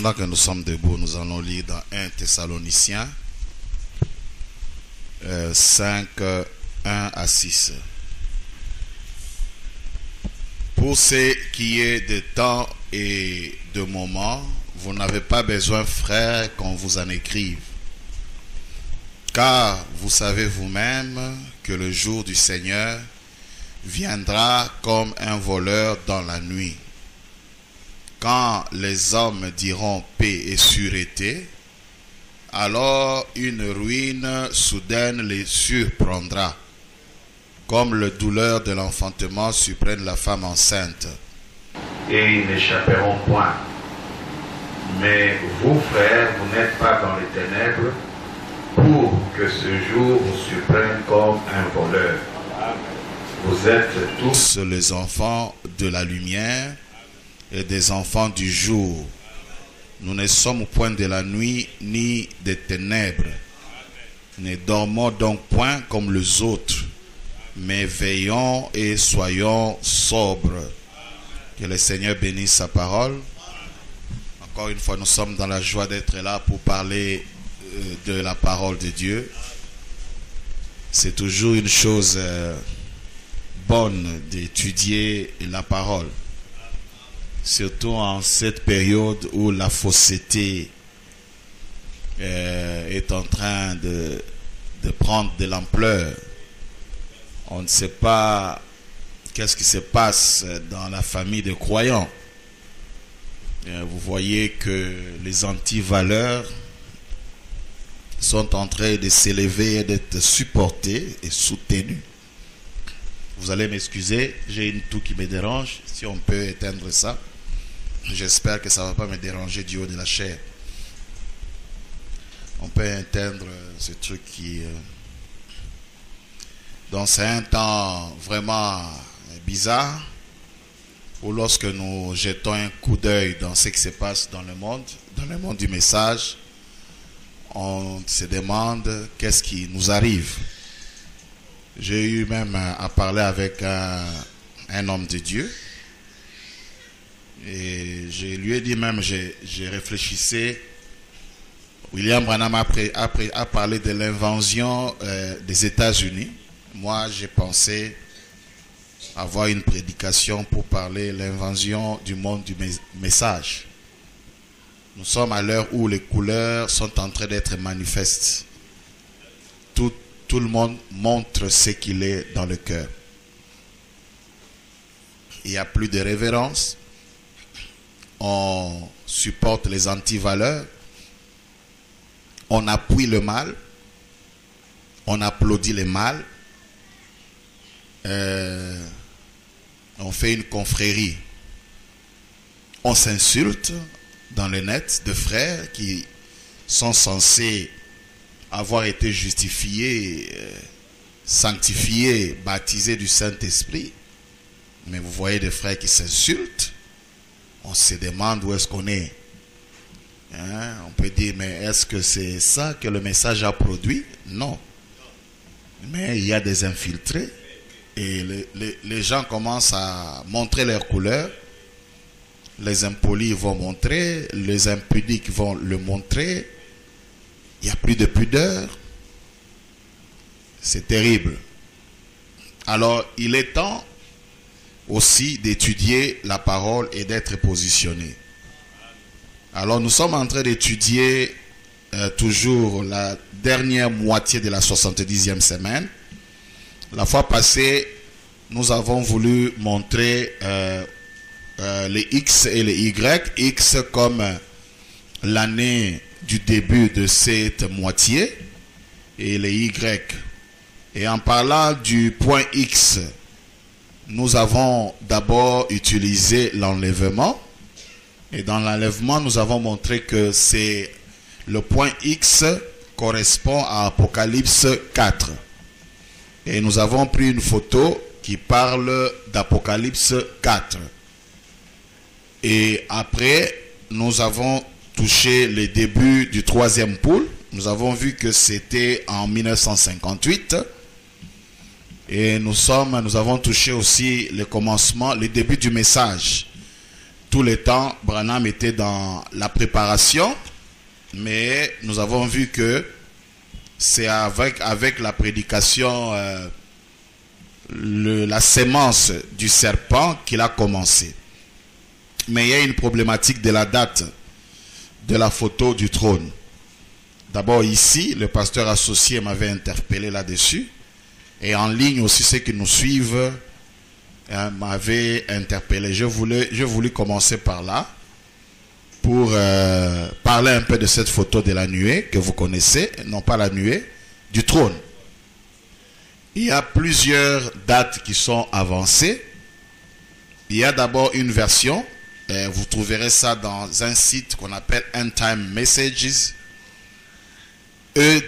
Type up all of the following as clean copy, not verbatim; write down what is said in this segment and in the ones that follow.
Pendant que nous sommes debout, nous allons lire dans 1 Thessaloniciens 5, 1 à 6. Pour ce qui est de temps et de moments, vous n'avez pas besoin, frères, qu'on vous en écrive. Car vous savez vous-même que le jour du Seigneur viendra comme un voleur dans la nuit. Quand les hommes diront paix et sûreté, alors une ruine soudaine les surprendra, comme le douleur de l'enfantement surprenne la femme enceinte. Et ils n'échapperont point. Mais vous, frères, vous n'êtes pas dans les ténèbres, pour que ce jour vous surprenne comme un voleur. Vous êtes tous les enfants de la lumière et des enfants du jour. Nous ne sommes au point de la nuit ni des ténèbres. Ne dormons donc point comme les autres, mais veillons et soyons sobres. Que le Seigneur bénisse sa parole. Encore une fois, nous sommes dans la joie d'être là pour parler de la parole de Dieu. C'est toujours une chose bonne d'étudier la parole. Surtout en cette période où la fausseté est en train de prendre de l'ampleur. On ne sait pas qu'est-ce qui se passe dans la famille des croyants. Vous voyez que les antivaleurs sont en train de s'élever et d'être supportés et soutenus. Vous allez m'excuser, j'ai une toux qui me dérange. Si on peut éteindre ça, j'espère que ça ne va pas me déranger du haut de la chair. On peut éteindre ce truc qui... Donc c'est un temps vraiment bizarre, où lorsque nous jetons un coup d'œil dans ce qui se passe dans le monde du message, on se demande qu'est-ce qui nous arrive. J'ai eu même à parler avec un homme de Dieu. Et je lui ai dit même, j'ai réfléchissé. William Branham a parlé de l'invasion des États-Unis. Moi, j'ai pensé avoir une prédication pour parler de l'invasion du monde du message. Nous sommes à l'heure où les couleurs sont en train d'être manifestes. Tout le monde montre ce qu'il est dans le cœur. Il n'y a plus de révérence. On supporte les antivaleurs. On appuie le mal. On applaudit le mal. On fait une confrérie. On s'insulte dans le net de frères qui sont censés avoir été justifiés, sanctifiés, baptisés du Saint-Esprit. Mais vous voyez des frères qui s'insultent. On se demande où est-ce qu'on est. On peut dire, mais est-ce que c'est ça que le message a produit? Non. Mais il y a des infiltrés et les gens commencent à montrer leurs couleurs. Les impolis vont montrer, les impudiques vont le montrer. Il n'y a plus de pudeur. C'est terrible. Alors, il est temps aussi d'étudier la parole et d'être positionné. Alors, nous sommes en train d'étudier toujours la dernière moitié de la 70e semaine. La fois passée, nous avons voulu montrer les X et les Y. X comme l'année du début de cette moitié et les Y. Et en parlant du point X, nous avons d'abord utilisé l'enlèvement. Et dans l'enlèvement, nous avons montré que c'est le point X correspond à Apocalypse 4. Et nous avons pris une photo qui parle d'Apocalypse 4. Et après, nous avons touché les débuts du troisième pôle. Nous avons vu que c'était en 1958. Et nous avons touché aussi le commencement, le début du message. Tout le temps, Branham était dans la préparation, mais nous avons vu que c'est avec la prédication, la sémence du serpent qu'il a commencé. Mais il y a une problématique de la date de la photo du trône. D'abord ici, le pasteur associé m'avait interpellé là-dessus. Et en ligne aussi, ceux qui nous suivent m'avaient interpellé. Je voulais commencer par là pour parler un peu de cette photo de la nuée que vous connaissez, non pas la nuée, du trône. Il y a plusieurs dates qui sont avancées. Il y a d'abord une version, vous trouverez ça dans un site qu'on appelle End Time Messages. Eux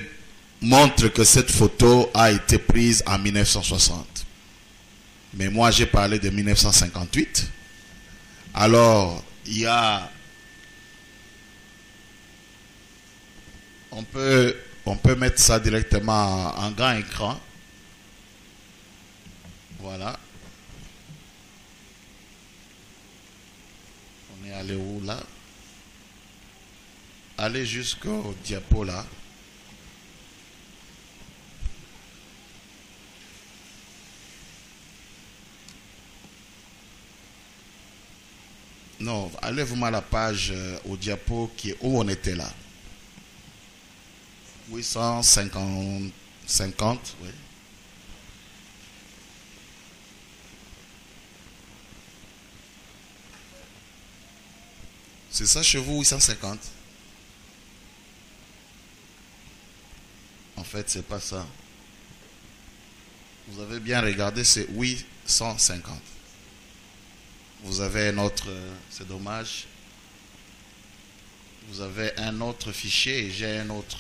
montre que cette photo a été prise en 1960. Mais moi, j'ai parlé de 1958. Alors, il y a... On peut mettre ça directement en grand écran. Voilà. On est allé où là? Allez jusqu'au diapo là. Non, allez-vous à la page au diapo qui est où on était là. 850, oui. C'est ça chez vous, 850? En fait, c'est pas ça. Vous avez bien regardé, c'est 850. Vous avez un autre, c'est dommage. Vous avez un autre fichier et j'ai un autre.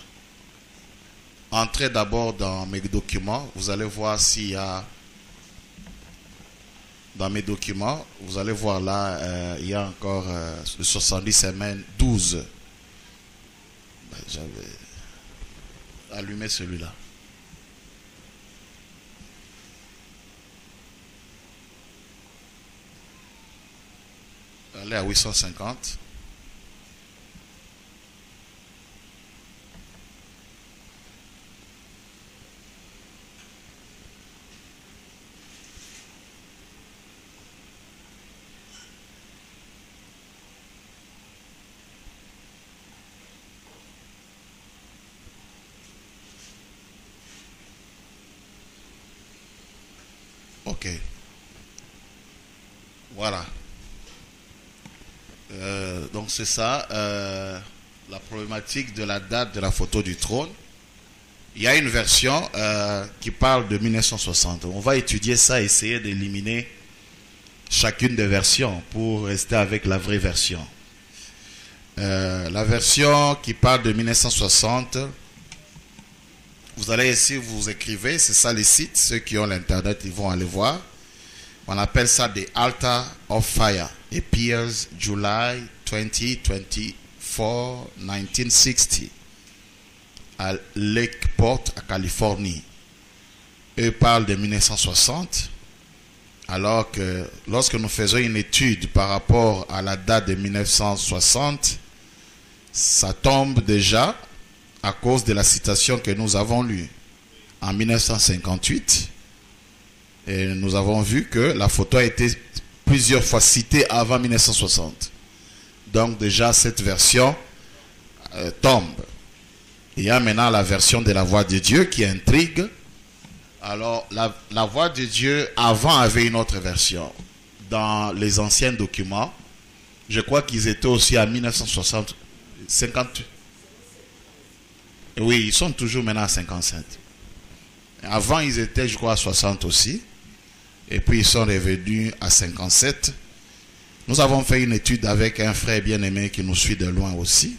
Entrez d'abord dans mes documents. Vous allez voir s'il y a dans mes documents. Vous allez voir là, il y a encore le 70 semaines 12. J'avais allumé celui-là. Allez à 850. Ok. Voilà. Donc c'est ça, la problématique de la date de la photo du trône. Il y a une version qui parle de 1960. On va étudier ça, essayer d'éliminer chacune des versions pour rester avec la vraie version. La version qui parle de 1960, vous allez ici, vous écrivez, c'est ça les sites, ceux qui ont l'internet, ils vont aller voir. On appelle ça des Altar of Fire. Appears July 24, 1960 à Lakeport, à Californie. Eux parlent de 1960 Alors que lorsque nous faisons une étude par rapport à la date de 1960, ça tombe déjà à cause de la citation que nous avons lue. En 1958, et nous avons vu que la photo a été plusieurs fois citée avant 1960. Donc déjà cette version tombe. Il y a maintenant la version de la voix de Dieu qui intrigue. Alors la voix de Dieu avant avait une autre version. Dans les anciens documents, je crois qu'ils étaient aussi à 1960, 50. Oui, ils sont toujours maintenant à 57. Avant, ils étaient, je crois, à 60 aussi. Et puis, ils sont revenus à 57. Nous avons fait une étude avec un frère bien-aimé qui nous suit de loin aussi.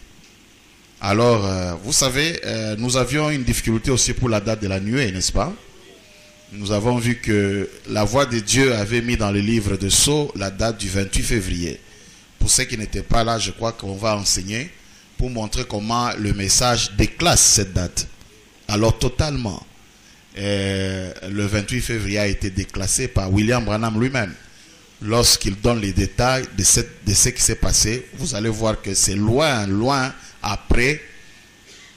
Alors, vous savez, nous avions une difficulté aussi pour la date de la nuée, n'est-ce pas? Nous avons vu que la voix de Dieu avait mis dans le livre de Sceaux la date du 28 février. Pour ceux qui n'étaient pas là, je crois qu'on va enseigner pour montrer comment le message déclasse cette date. Alors, totalement. Le 28 février a été déclassé par William Branham lui-même. Lorsqu'il donne les détails de ce qui s'est passé, vous allez voir que c'est loin après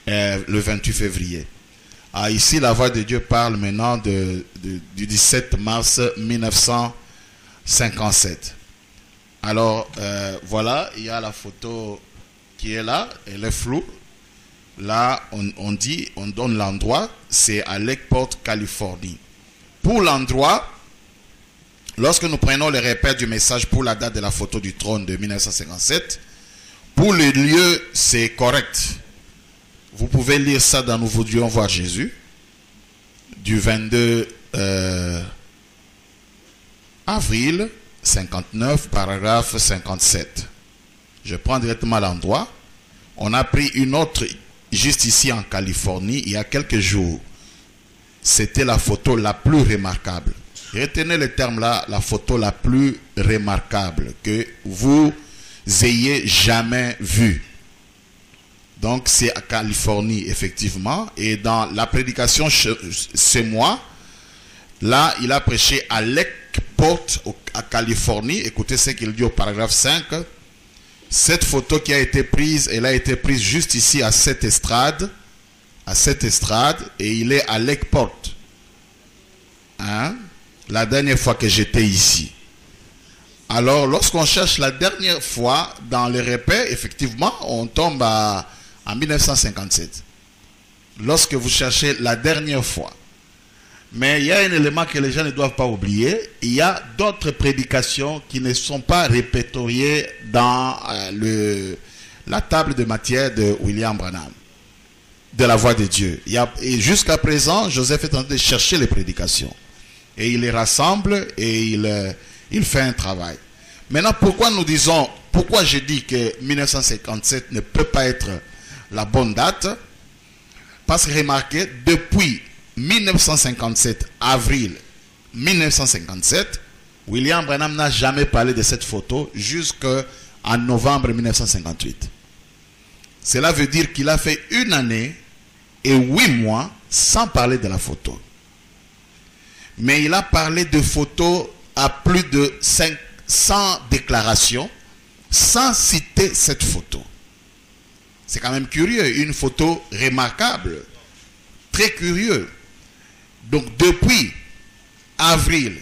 le 28 février. Ici, la voix de Dieu parle maintenant du 17 mars 1957. Alors, voilà, il y a la photo qui est là, elle est floue. Là, on donne l'endroit, c'est à Lakeport, Californie. Pour l'endroit, lorsque nous prenons le repère du message pour la date de la photo du trône de 1957, pour le lieu, c'est correct. Vous pouvez lire ça dans Nous voudrions voir Jésus, du 22 avril 59, paragraphe 57. Je prends directement l'endroit. On a pris une autre juste ici en Californie, il y a quelques jours. C'était la photo la plus remarquable. Retenez le terme là, la photo la plus remarquable que vous ayez jamais vue. Donc c'est à Californie effectivement. Et dans la prédication ce mois, là il a prêché à Lakeport, à Californie. Écoutez ce qu'il dit au paragraphe 5. Cette photo qui a été prise, elle a été prise juste ici à cette estrade, et il est à Lakeport. Hein? La dernière fois que j'étais ici. Alors, lorsqu'on cherche la dernière fois dans les repères, effectivement, on tombe en 1957. Lorsque vous cherchez la dernière fois. Mais il y a un élément que les gens ne doivent pas oublier. Il y a d'autres prédications qui ne sont pas répertoriées dans la table de matière de William Branham, de la voix de Dieu. Et jusqu'à présent, Joseph est en train de chercher les prédications. Et il les rassemble et il fait un travail. Maintenant, pourquoi je dis que 1957 ne peut pas être la bonne date? Parce que remarquez, depuis 1957, avril 1957, William Branham n'a jamais parlé de cette photo jusqu'en novembre 1958. Cela veut dire qu'il a fait 1 année et 8 mois sans parler de la photo. Mais il a parlé de photos à plus de 500 déclarations sans citer cette photo. C'est quand même curieux, une photo remarquable, très curieux. Donc depuis avril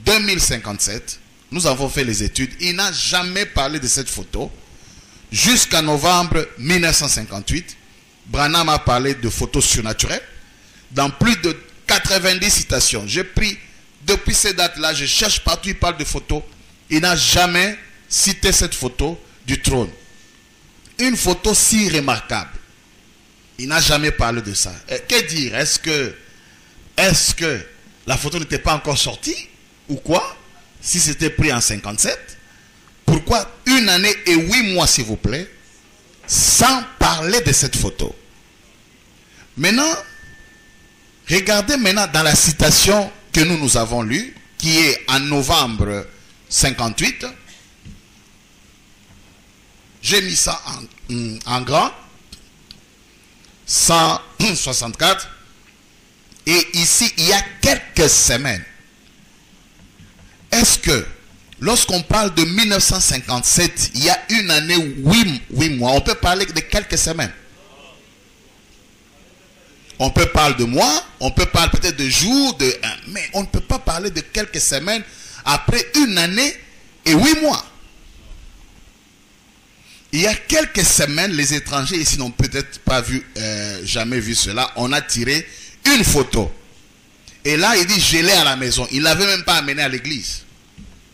2057, nous avons fait les études. Il n'a jamais parlé de cette photo. Jusqu'en novembre 1958, Branham a parlé de photos surnaturelles. Dans plus de 90 citations. J'ai pris, depuis ces dates-là, je cherche partout, il parle de photos. Il n'a jamais cité cette photo du trône. Une photo si remarquable. Il n'a jamais parlé de ça. Que dire? Est-ce que la photo n'était pas encore sortie? Ou quoi? Si c'était pris en 57? Pourquoi 1 année et 8 mois, s'il vous plaît, sans parler de cette photo? Maintenant, regardez maintenant dans la citation que nous avons lue, qui est en novembre 58. J'ai mis ça en grand. 164. Et ici, il y a quelques semaines. est-ce que lorsqu'on parle de 1957, il y a une année, 8 mois, on peut parler de quelques semaines. On peut parler de mois, on peut parler peut-être de jours, mais on ne peut pas parler de quelques semaines après une année et 8 mois. Il y a quelques semaines, les étrangers ici n'ont peut-être pas jamais vu cela. On a tiré une photo. Et là, il dit, je l'ai à la maison. Il ne l'avait même pas amené à l'église.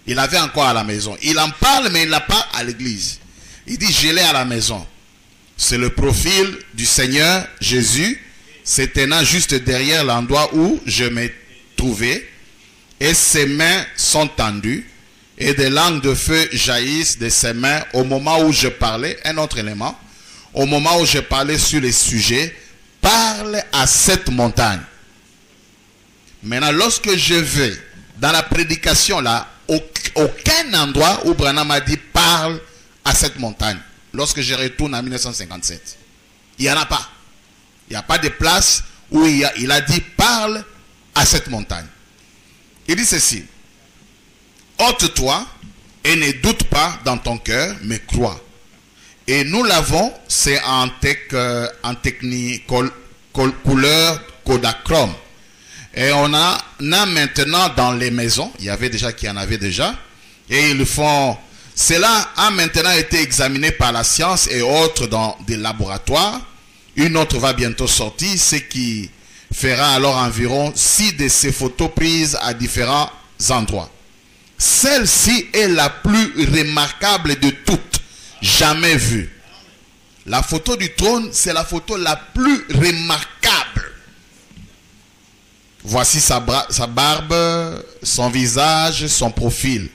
Il l'avait encore à la maison. Il en parle, mais il ne l'a pas à l'église. Il dit, je l'ai à la maison. C'est le profil du Seigneur Jésus, se tenant juste derrière l'endroit où je me trouvais. Et ses mains sont tendues. Et des langues de feu jaillissent de ses mains au moment où je parlais. Un autre élément. Au moment où je parlais sur les sujets. Parle à cette montagne. Maintenant, lorsque je vais dans la prédication là, aucun endroit où Branham a dit parle à cette montagne. Lorsque je retourne en 1957. Il n'y en a pas. Il n'y a pas de place où il a dit parle à cette montagne. Il dit ceci. Ôte-toi et ne doute pas dans ton cœur, mais crois. Et nous l'avons, c'est en technique couleur Kodachrome. Et on a maintenant dans les maisons, il y avait déjà qui en avait déjà, et ils font, cela a maintenant été examiné par la science et autres dans des laboratoires. Une autre va bientôt sortir, ce qui fera alors environ 6 de ces photos prises à différents endroits. Celle-ci est la plus remarquable de toutes, jamais vue. La photo du trône, c'est la photo la plus remarquable. Voici sa barbe, son visage, son profil.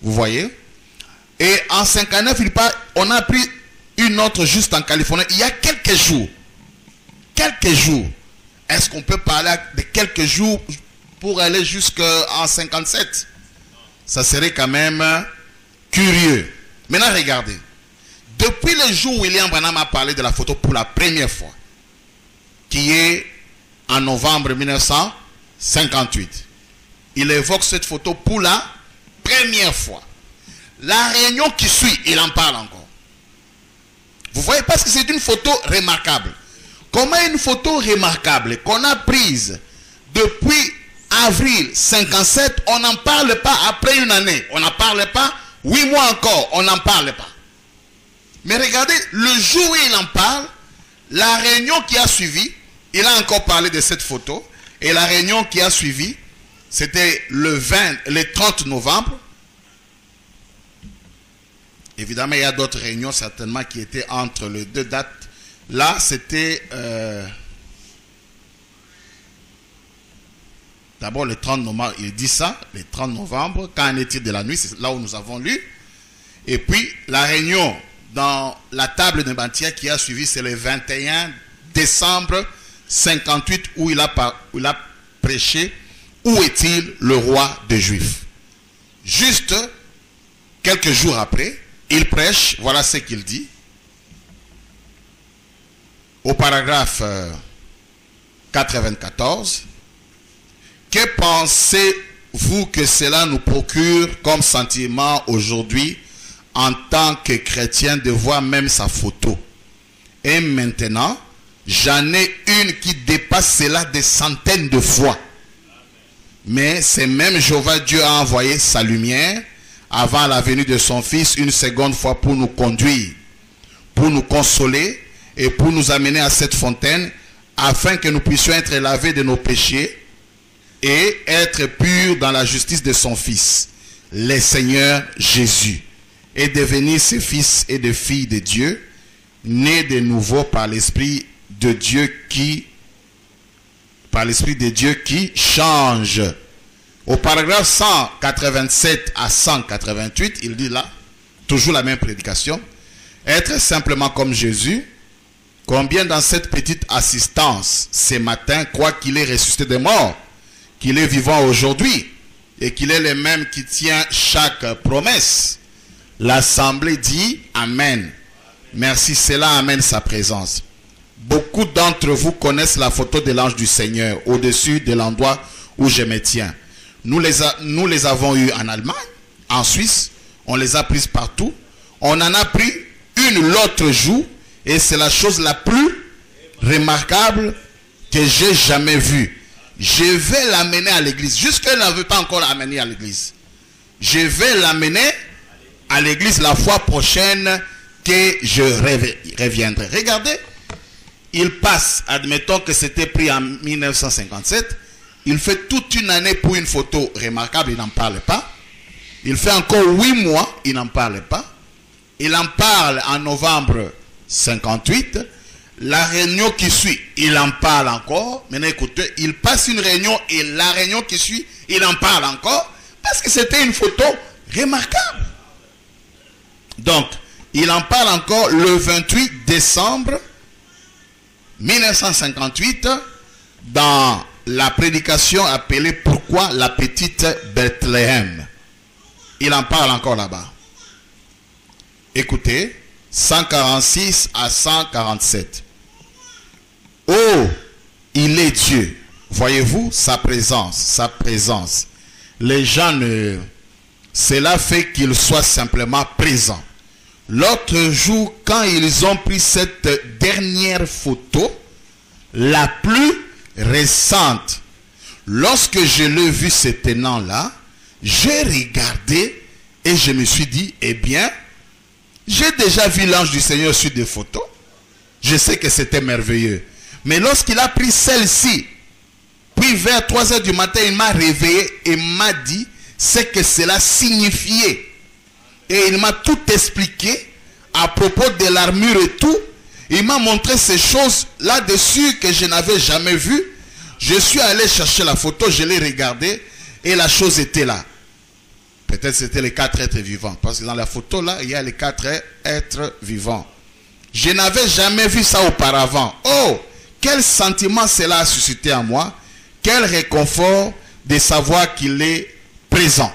Vous voyez? Et en 59, on a pris une autre juste en Californie. Il y a quelques jours. Quelques jours. Est-ce qu'on peut parler de quelques jours pour aller jusqu'en 57? Ça serait quand même curieux. Maintenant, regardez. Depuis le jour où William Branham a parlé de la photo pour la première fois, qui est en novembre 1958, il évoque cette photo pour la première fois. La réunion qui suit, il en parle encore. Vous voyez, parce que c'est une photo remarquable. Comment une photo remarquable qu'on a prise depuis avril 57, on n'en parle pas après une année. On n'en parle pas 8 mois encore, on n'en parle pas. Mais regardez, le jour où il en parle, la réunion qui a suivi, il a encore parlé de cette photo. Et la réunion qui a suivi, c'était le 30 novembre. Évidemment, il y a d'autres réunions certainement qui étaient entre les deux dates. Là, c'était d'abord le 30 novembre, il dit ça, le 30 novembre, quand est-il de la nuit, c'est là où nous avons lu. Et puis, la réunion dans la table de Bantia qui a suivi, c'est le 21 décembre 58 où il a prêché « Où est-il le roi des Juifs ?» Juste quelques jours après, il prêche, voilà ce qu'il dit. Au paragraphe 94, « Que pensez-vous que cela nous procure comme sentiment aujourd'hui en tant que chrétien de voir même sa photo? Et maintenant, j'en ai une qui dépasse cela des centaines de fois. Mais c'est même Jéhovah Dieu a envoyé sa lumière avant la venue de son Fils une seconde fois pour nous conduire, pour nous consoler et pour nous amener à cette fontaine afin que nous puissions être lavés de nos péchés et être purs dans la justice de son Fils, le Seigneur Jésus, et devenir ses fils et des filles de Dieu, nés de nouveau par l'Esprit de Dieu qui change. Au paragraphe 187 à 188, il dit là, toujours la même prédication, être simplement comme Jésus. Combien dans cette petite assistance ce matin croient qu'il est ressuscité des morts, qu'il est vivant aujourd'hui et qu'il est le même qui tient chaque promesse? L'assemblée dit Amen. Merci, cela amène sa présence. Beaucoup d'entre vous connaissent la photo de l'ange du Seigneur au-dessus de l'endroit où je me tiens. Nous les avons eus en Allemagne, en Suisse, on les a prises partout. On en a pris une l'autre jour et c'est la chose la plus remarquable que j'ai jamais vue. Je vais l'amener à l'église. Jusqu'elle ne veut pas encore l'amener à l'église. Je vais l'amener à l'église la fois prochaine que je reviendrai. Regardez, il passe, admettons que c'était pris en 1957, il fait toute une année pour une photo remarquable, il n'en parle pas. Il fait encore 8 mois, il n'en parle pas. Il en parle en novembre 58. La réunion qui suit, il en parle encore. Maintenant écoutez, il passe une réunion et la réunion qui suit, il en parle encore. Parce que c'était une photo remarquable. Donc, il en parle encore le 28 décembre 1958 dans la prédication appelée « Pourquoi la petite Bethléem ?» Il en parle encore là-bas. Écoutez, 146 à 147. Oh, il est Dieu. Voyez-vous sa présence, sa présence. Les gens ne... Cela fait qu'il soit simplement présent. L'autre jour, quand ils ont pris cette dernière photo, la plus récente, lorsque je l'ai vu ce tenant-là, j'ai regardé et je me suis dit, eh bien, j'ai déjà vu l'ange du Seigneur sur des photos. Je sais que c'était merveilleux. Mais lorsqu'il a pris celle-ci, puis vers 3 heures du matin, il m'a réveillé et m'a dit ce que cela signifiait. Et il m'a tout expliqué à propos de l'armure et tout. Il m'a montré ces choses là-dessus que je n'avais jamais vues. Je suis allé chercher la photo, je l'ai regardée et la chose était là. Peut-être c'était les 4 êtres vivants. Parce que dans la photo là, il y a les 4 êtres vivants. Je n'avais jamais vu ça auparavant. Oh, quel sentiment cela a suscité en moi. Quel réconfort de savoir qu'il est présent.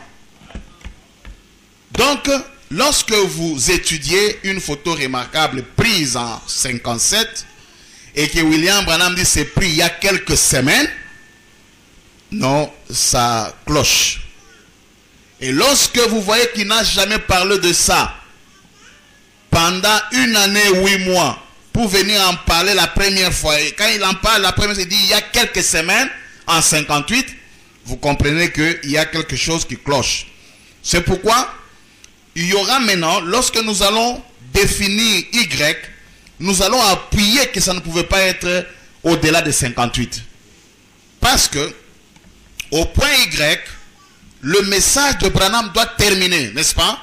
Donc, lorsque vous étudiez une photo remarquable prise en 57 et que William Branham dit c'est pris il y a quelques semaines, non, ça cloche. Et lorsque vous voyez qu'il n'a jamais parlé de ça pendant une année, 8 mois, pour venir en parler la première fois, et quand il en parle la première fois, il dit il y a quelques semaines, en 58, vous comprenez qu'il y a quelque chose qui cloche. C'est pourquoi il y aura maintenant, lorsque nous allons définir Y, nous allons appuyer que ça ne pouvait pas être au-delà de 58. Parce que, au point Y, le message de Branham doit terminer, n'est-ce pas?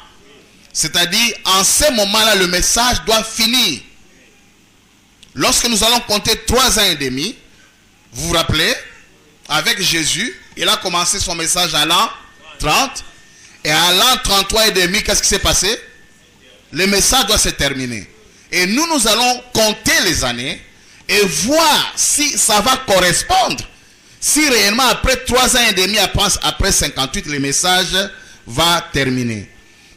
C'est-à-dire, en ce moment-là, le message doit finir. Lorsque nous allons compter 3 ans et demi, vous vous rappelez, avec Jésus, il a commencé son message à l'an 30. Et à l'an 33 et demi, qu'est-ce qui s'est passé? Le message doit se terminer. Et nous allons compter les années et voir si ça va correspondre. Si réellement après 3 ans et demi, après 58, le message va terminer.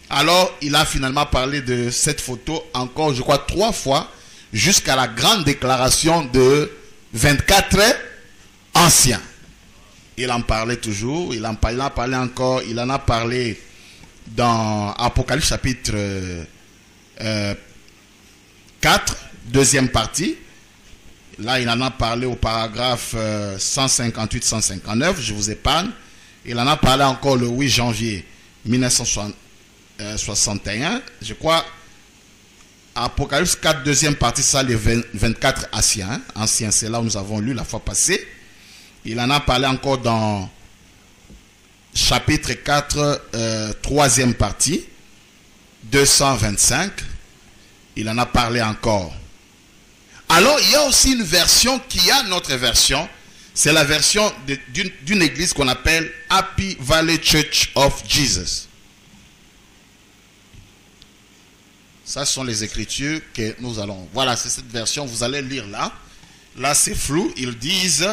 Alors, il a finalement parlé de cette photo encore, je crois, 3 fois, jusqu'à la grande déclaration de 24 anciens. Il en parlait toujours, il en parlait encore, il en a parlé dans Apocalypse chapitre 4, deuxième partie. Là, il en a parlé au paragraphe 158-159, je vous épargne. Il en a parlé encore le 8 janvier 1961. Je crois, Apocalypse 4, deuxième partie, ça, les 24 anciens. Anciens, c'est là où nous avons lu la fois passée. Il en a parlé encore dans chapitre 4, troisième partie, 225. Il en a parlé encore. Alors, il y a aussi une version qui a notre version. C'est la version d'une église qu'on appelle Happy Valley Church of Jesus. Ça, ce sont les écritures que nous allons... Voilà, c'est cette version, vous allez lire là. Là, c'est flou. Ils disent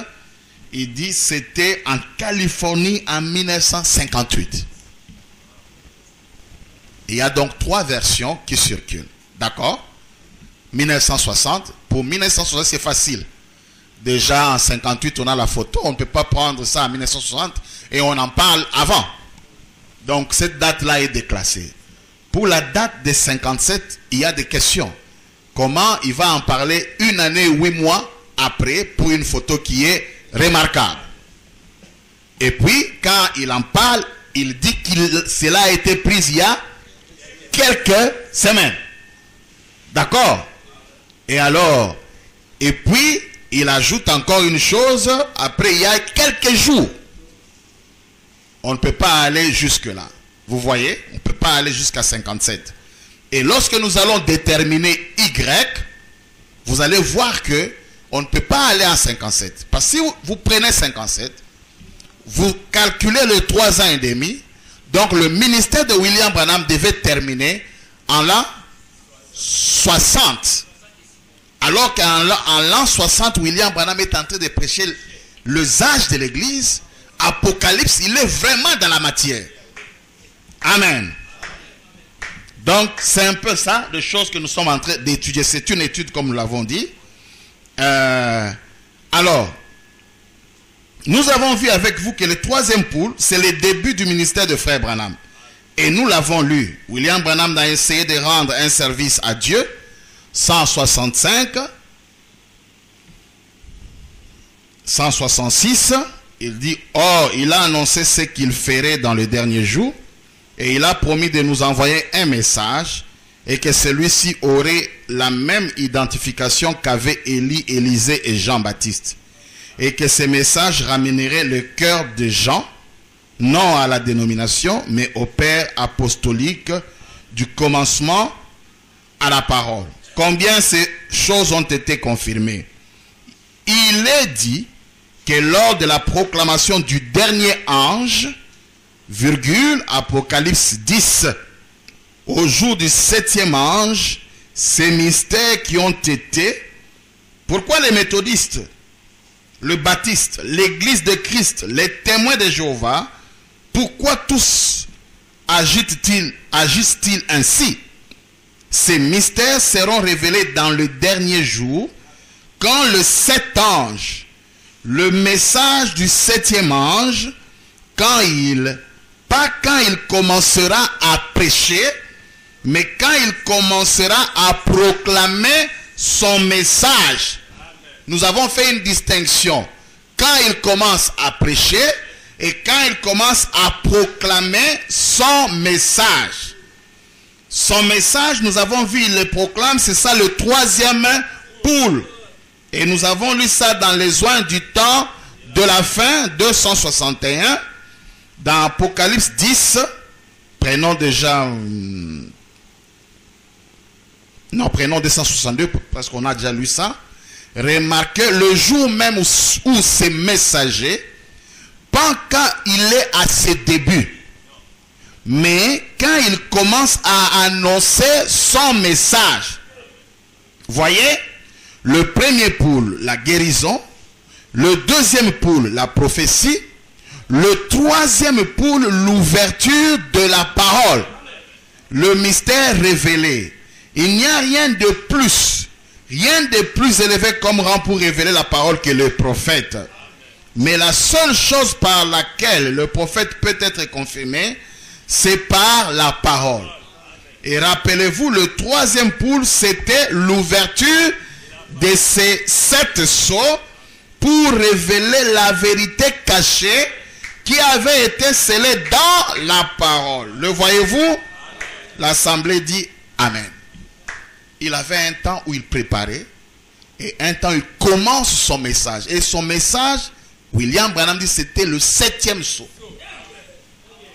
c'était en Californie en 1958. Il y a donc 3 versions qui circulent. D'accord? 1960. Pour 1960, c'est facile. Déjà en 58, on a la photo. On ne peut pas prendre ça en 1960 Et on en parle avant. Donc cette date-là est déclassée. Pour la date des 57, il y a des questions. Comment il va en parler 1 année, 8 mois après pour une photo qui est remarquable? Et puis, quand il en parle, il dit que cela a été pris il y a quelques semaines. D'accord? Et alors, et puis, il ajoute encore une chose, après il y a quelques jours. On ne peut pas aller jusque-là. Vous voyez? On ne peut pas aller jusqu'à 57. Et lorsque nous allons déterminer Y, vous allez voir que on ne peut pas aller à 57. Parce que si vous prenez 57, vous calculez le 3 ans et demi, donc le ministère de William Branham devait terminer en l'an 60. Alors qu'en l'an 60, William Branham est en train de prêcher l'usage de l'église. Apocalypse, il est vraiment dans la matière. Amen. Donc, c'est un peu ça, les choses que nous sommes en train d'étudier. C'est une étude, comme nous l'avons dit. Alors, nous avons vu avec vous que le 3e poule, c'est le début du ministère de Frère Branham. Et nous l'avons lu. William Branham a essayé de rendre un service à Dieu. 165. 166. Il dit, oh, il a annoncé ce qu'il ferait dans le dernier jour. Et il a promis de nous envoyer un message. Et que celui-ci aurait la même identification qu'avaient Élie, Élisée et Jean-Baptiste. Et que ces messages ramèneraient le cœur de Jean, non à la dénomination, mais au Père apostolique du commencement à la parole. Combien ces choses ont été confirmées? Il est dit que lors de la proclamation du dernier ange, virgule, Apocalypse 10, au jour du 7e ange, ces mystères qui ont été... Pourquoi les méthodistes, le baptiste, l'église de Christ, les témoins de Jéhovah, pourquoi tous agissent-ils ainsi? Ces mystères seront révélés dans le dernier jour, quand le 7 ange, le message du 7e ange, quand il commencera à prêcher, mais quand il commencera à proclamer son message. Nous avons fait une distinction. Quand il commence à prêcher et quand il commence à proclamer son message. Son message, nous avons vu, il le proclame, c'est ça le 3e poule. Et nous avons lu ça dans les oins du temps de la fin, 261, dans Apocalypse 10. Prenons déjà... Non, prenons 262 parce qu'on a déjà lu ça. Remarquez le jour même où ces messagers, pas quand il est à ses débuts, mais quand il commence à annoncer son message. Voyez, le premier poule, la guérison. Le deuxième poule, la prophétie. Le troisième poule, l'ouverture de la parole. Le mystère révélé. Il n'y a rien de plus élevé comme rang pour révéler la parole que le prophète. Mais la seule chose par laquelle le prophète peut être confirmé, c'est par la parole. Et rappelez-vous, le troisième poule, c'était l'ouverture de ces 7 sceaux pour révéler la vérité cachée qui avait été scellée dans la parole. Le voyez-vous? L'assemblée dit Amen. Il avait un temps où il préparait et un temps où il commence son message. Et son message, William Branham dit, c'était le 7e sceau.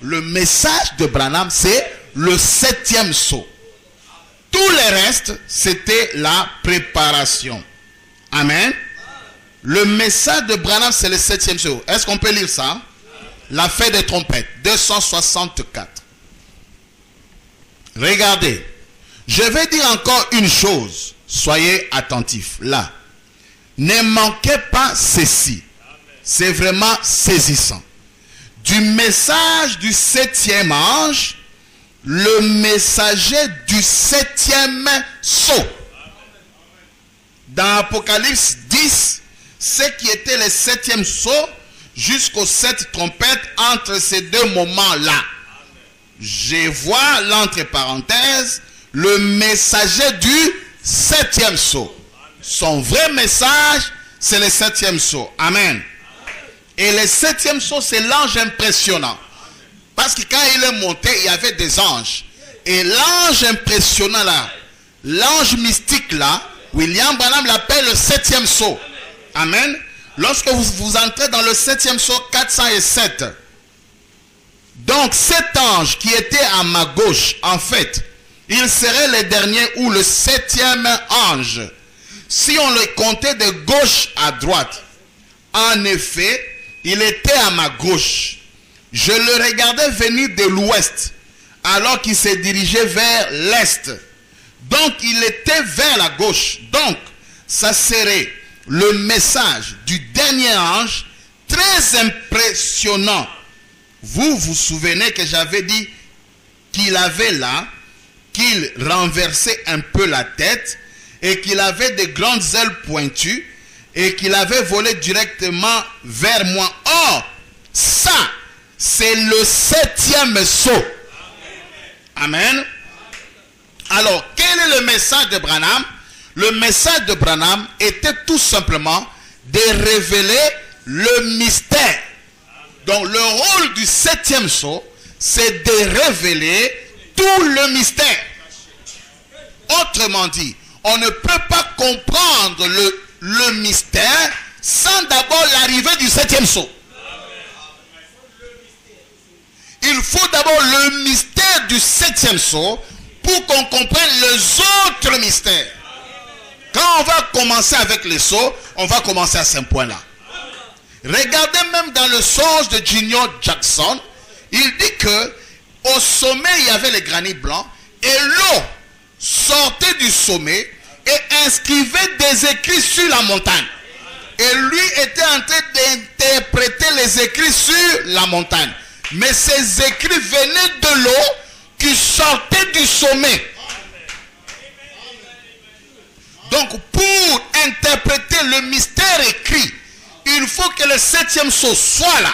Le message de Branham, c'est le 7e sceau. Tout le reste, c'était la préparation. Amen. Le message de Branham, c'est le 7e sceau. Est-ce qu'on peut lire ça? La fête des trompettes, 264. Regardez. Je vais dire encore une chose. Soyez attentifs. Là. Ne manquez pas ceci. C'est vraiment saisissant. Du message du 7e ange, le messager du 7e sceau. Dans Apocalypse 10, ce qui était le 7e sceau, jusqu'aux 7 trompettes entre ces deux moments-là. Je vois, l'entre parenthèses, le messager du 7e sceau. Son vrai message, c'est le 7e sceau. Amen. Et le 7e sceau, c'est l'ange impressionnant. Parce que quand il est monté, il y avait des anges. Et l'ange impressionnant là, l'ange mystique là, William Branham l'appelle le 7e sceau. Amen. Lorsque vous entrez dans le 7e sceau, 407. Donc cet ange qui était à ma gauche, en fait, il serait le dernier ou le 7e ange. Si on le comptait de gauche à droite. En effet, il était à ma gauche. Je le regardais venir de l'ouest, alors qu'il se dirigeait vers l'est. Donc, il était vers la gauche. Donc, ça serait le message du dernier ange, très impressionnant. Vous vous souvenez que j'avais dit qu'il avait là, qu'il renversait un peu la tête, et qu'il avait de grandes ailes pointues, et qu'il avait volé directement vers moi. Or, ça, c'est le 7e sceau. Amen. Alors, quel est le message de Branham? Le message de Branham était tout simplement de révéler le mystère. Donc, le rôle du 7e sceau, c'est de révéler tout le mystère. Autrement dit, on ne peut pas comprendre le mystère sans d'abord l'arrivée du 7e sceau. Il faut d'abord le mystère du 7e sceau pour qu'on comprenne les autres mystères. Quand on va commencer avec les sceaux, on va commencer à ce point-là. Regardez même dans le songe de Junior Jackson, il dit que au sommet il y avait les granits blancs et l'eau sortait du sommet et inscrivait des écrits sur la montagne. Et lui était en train d'interpréter les écrits sur la montagne. Mais ces écrits venaient de l'eau qui sortait du sommet. Donc pour interpréter le mystère écrit, il faut que le 7e sceau soit là.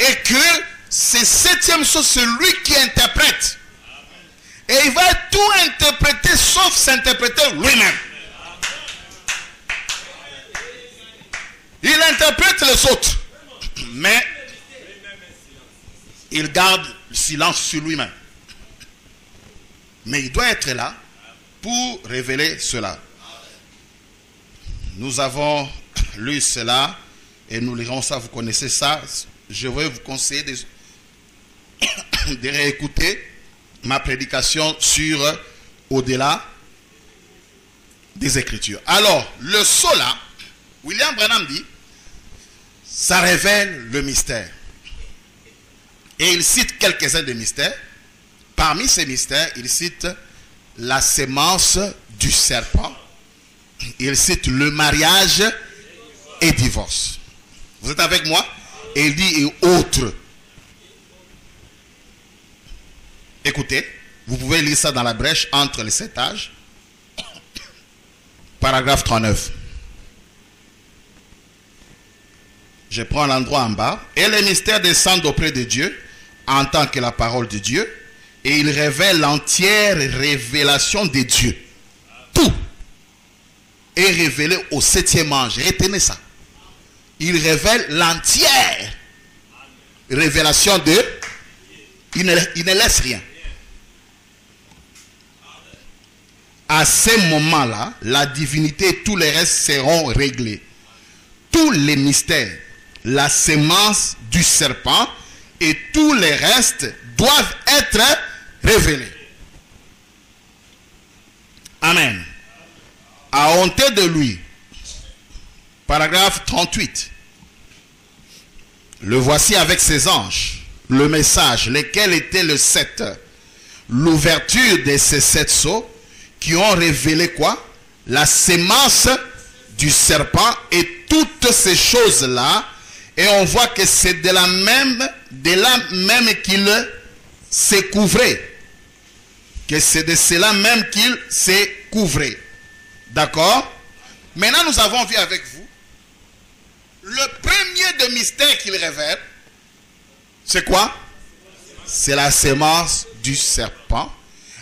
Et que ce 7e sceau, c'est lui qui interprète. Et il va tout interpréter sauf s'interpréter lui-même. Il interprète les autres. Mais il garde le silence sur lui-même. Mais il doit être là pour révéler cela. Nous avons lu cela et nous lirons ça, vous connaissez ça. Je vais vous conseiller de réécouter ma prédication sur au-delà des Écritures. Alors, le sceau là, William Branham dit, ça révèle le mystère. Et il cite quelques-uns des mystères. Parmi ces mystères, il cite la sémence du serpent. Il cite le mariage et divorce. Vous êtes avec moi? Et il dit et autres. Écoutez, vous pouvez lire ça dans la brèche entre les 7 âges. Paragraphe 39. Je prends l'endroit en bas. Et les mystères descendent auprès de Dieu en tant que la parole de Dieu. Et il révèle l'entière révélation de Dieu. Tout est révélé au 7e ange. Retenez ça. Il révèle l'entière révélation de... Il ne laisse rien. À ce moment-là, la divinité et tous les restes seront réglés. Tous les mystères, la sémence du serpent et tous les restes doivent être révélés. Amen. À honte de lui. Paragraphe 38. Le voici avec ses anges. Le message, lesquels étaient le 7. L'ouverture de ces 7 sceaux qui ont révélé quoi? La sémence du serpent et toutes ces choses-là. Et on voit que c'est de là même qu'il s'est couvré. Que c'est de cela même qu'il s'est couvré. D'accord? Maintenant, nous avons vu avec vous le premier de mystère qu'il révèle, c'est quoi? C'est la sémence du serpent.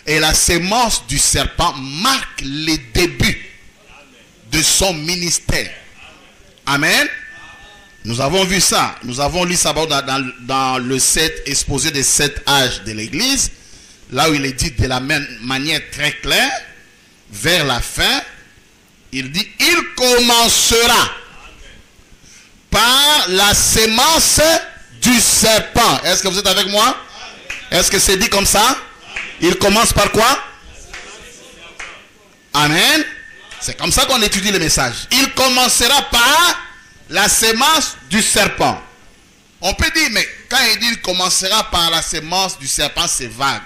Et la sémence du serpent marque les débuts de son ministère. Amen. Nous avons vu ça. Nous avons lu ça dans le 7 exposé des 7 âges de l'Église. Là où il est dit de la même manière très claire, vers la fin, il dit, il commencera par la sémence du serpent. Est-ce que vous êtes avec moi? Est-ce que c'est dit comme ça? Il commence par quoi? Amen. C'est comme ça qu'on étudie le message. Il commencera par la sémence du serpent. On peut dire, mais quand il dit il commencera par la sémence du serpent, c'est vague.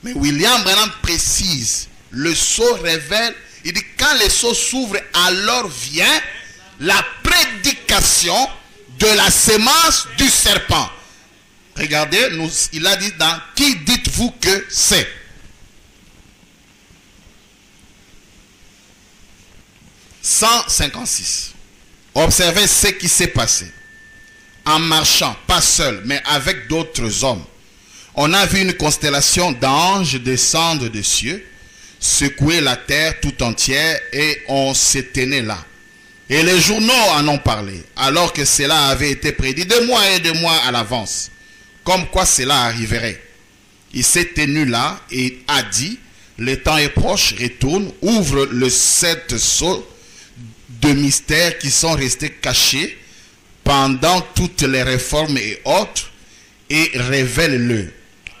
Mais William Branham précise, le sceau révèle, il dit quand le sceau s'ouvre, alors vient la prédication de la sémence du serpent. Regardez, il a dit dans qui dites-vous que c'est? « 156. Observez ce qui s'est passé. En marchant, pas seul, mais avec d'autres hommes, on a vu une constellation d'anges descendre des cieux, secouer la terre tout entière, et on s'éteignait là. Et les journaux en ont parlé, alors que cela avait été prédit 2 mois et 2 mois à l'avance, comme quoi cela arriverait. Il s'est tenu là et a dit, le temps est proche, retourne, ouvre le 7 sceaux de mystères qui sont restés cachés pendant toutes les réformes et autres, et révèle-le.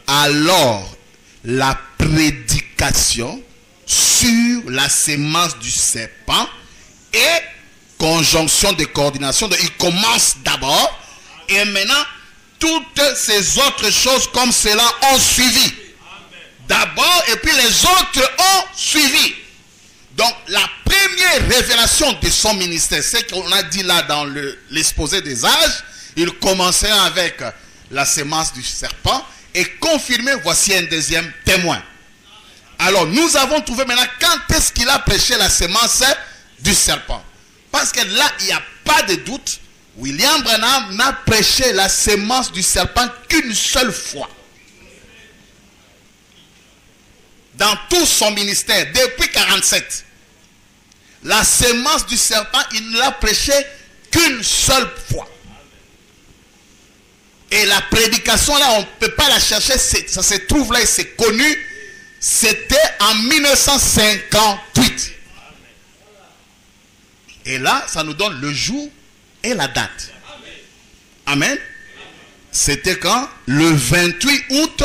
Alors, la prédication sur la sémence du serpent et conjonction de coordination. Donc, il commence d'abord, et maintenant, toutes ces autres choses comme cela ont suivi. D'abord, et puis les autres ont suivi. Donc, la première révélation de son ministère, c'est qu'on a dit là dans l'exposé des âges, il commençait avec la sémence du serpent et confirmé, voici un deuxième témoin. Alors, nous avons trouvé maintenant quand est-ce qu'il a prêché la sémence du serpent. Parce que là, il n'y a pas de doute, William Branham n'a prêché la sémence du serpent qu'une seule fois. Dans tout son ministère, depuis 1947. La sémence du serpent, il ne l'a prêché qu'une seule fois. Et la prédication là, on ne peut pas la chercher, ça se trouve là et c'est connu. C'était en 1958. Et là, ça nous donne le jour et la date. Amen. C'était quand? Le 28 août